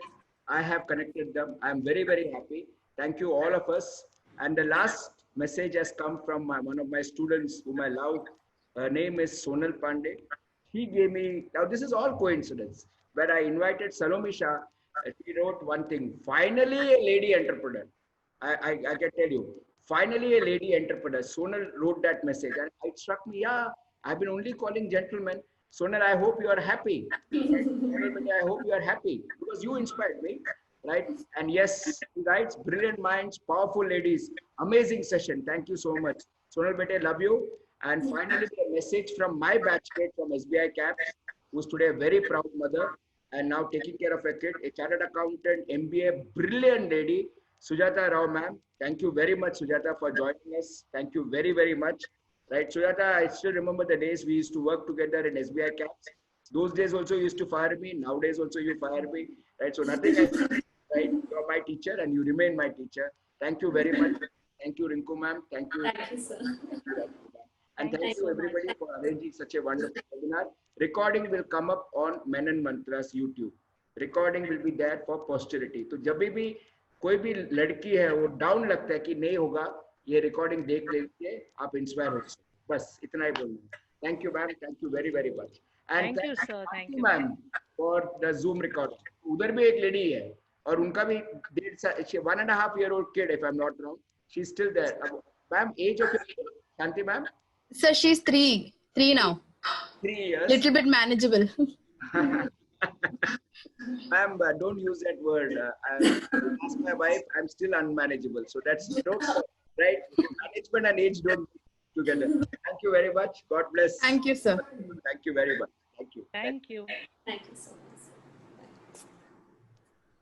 I have connected them. I'm very, very happy. Thank you, all of us. And the last message has come from one of my students whom I love. Her name is Sonal Pandey. He gave me, now this is all coincidence. When I invited Salome Shah, she wrote one thing, finally a lady entrepreneur. I can tell you, finally a lady entrepreneur. Sonal wrote that message and it struck me, yeah, I've been only calling gentlemen. Sonal, I hope you are happy. I hope you are happy because you inspired me, right? And yes, he writes, brilliant minds, powerful ladies, amazing session. Thank you so much. Sonal Bete, love you. And finally, a message from my batchmate from SBI Caps, who's today a very proud mother and now taking care of a kid, a chartered accountant, MBA, brilliant lady, Sujata Rao ma'am. Thank you very much, Sujata, for joining us. Thank you very, very much. Right, Sujata, I still remember the days we used to work together in SBI Caps. Those days also you used to fire me. Nowadays also you fire me. Right, so nothing else. Right, you're my teacher and you remain my teacher. Thank you very much. Thank you, Rinku ma'am. Thank you. Thank you, sir. And thank Thank you you everybody much. for arranging such a wonderful webinar. Recording will come up on Menon Mantras YouTube. Recording will be there for posterity. तो जब भी कोई भी लड़की है वो down लगता है कि नहीं होगा, ये रिकॉर्डिंग देख लेके आप इंस्पायर हो सकते, बस इतना ही बोलना है. Thank you, ma'am. Thank you very, very much. And Thank you, sir. Thank you. ma'am, for the Zoom recording. उधर भी एक लेडी है और उनका भी 1.5-year-old kid, if I'm not wrong. She's still there. Ma'am, age of your kid, Shanti ma'am? So she's three now. 3 years. Little bit manageable. Ma'am, don't use that word. Ask my wife, I'm still unmanageable. So that's right. Management and age don't go together. Thank you very much. God bless. Thank you, sir. Thank you very much. Thank you. Thank you. Thank you so much.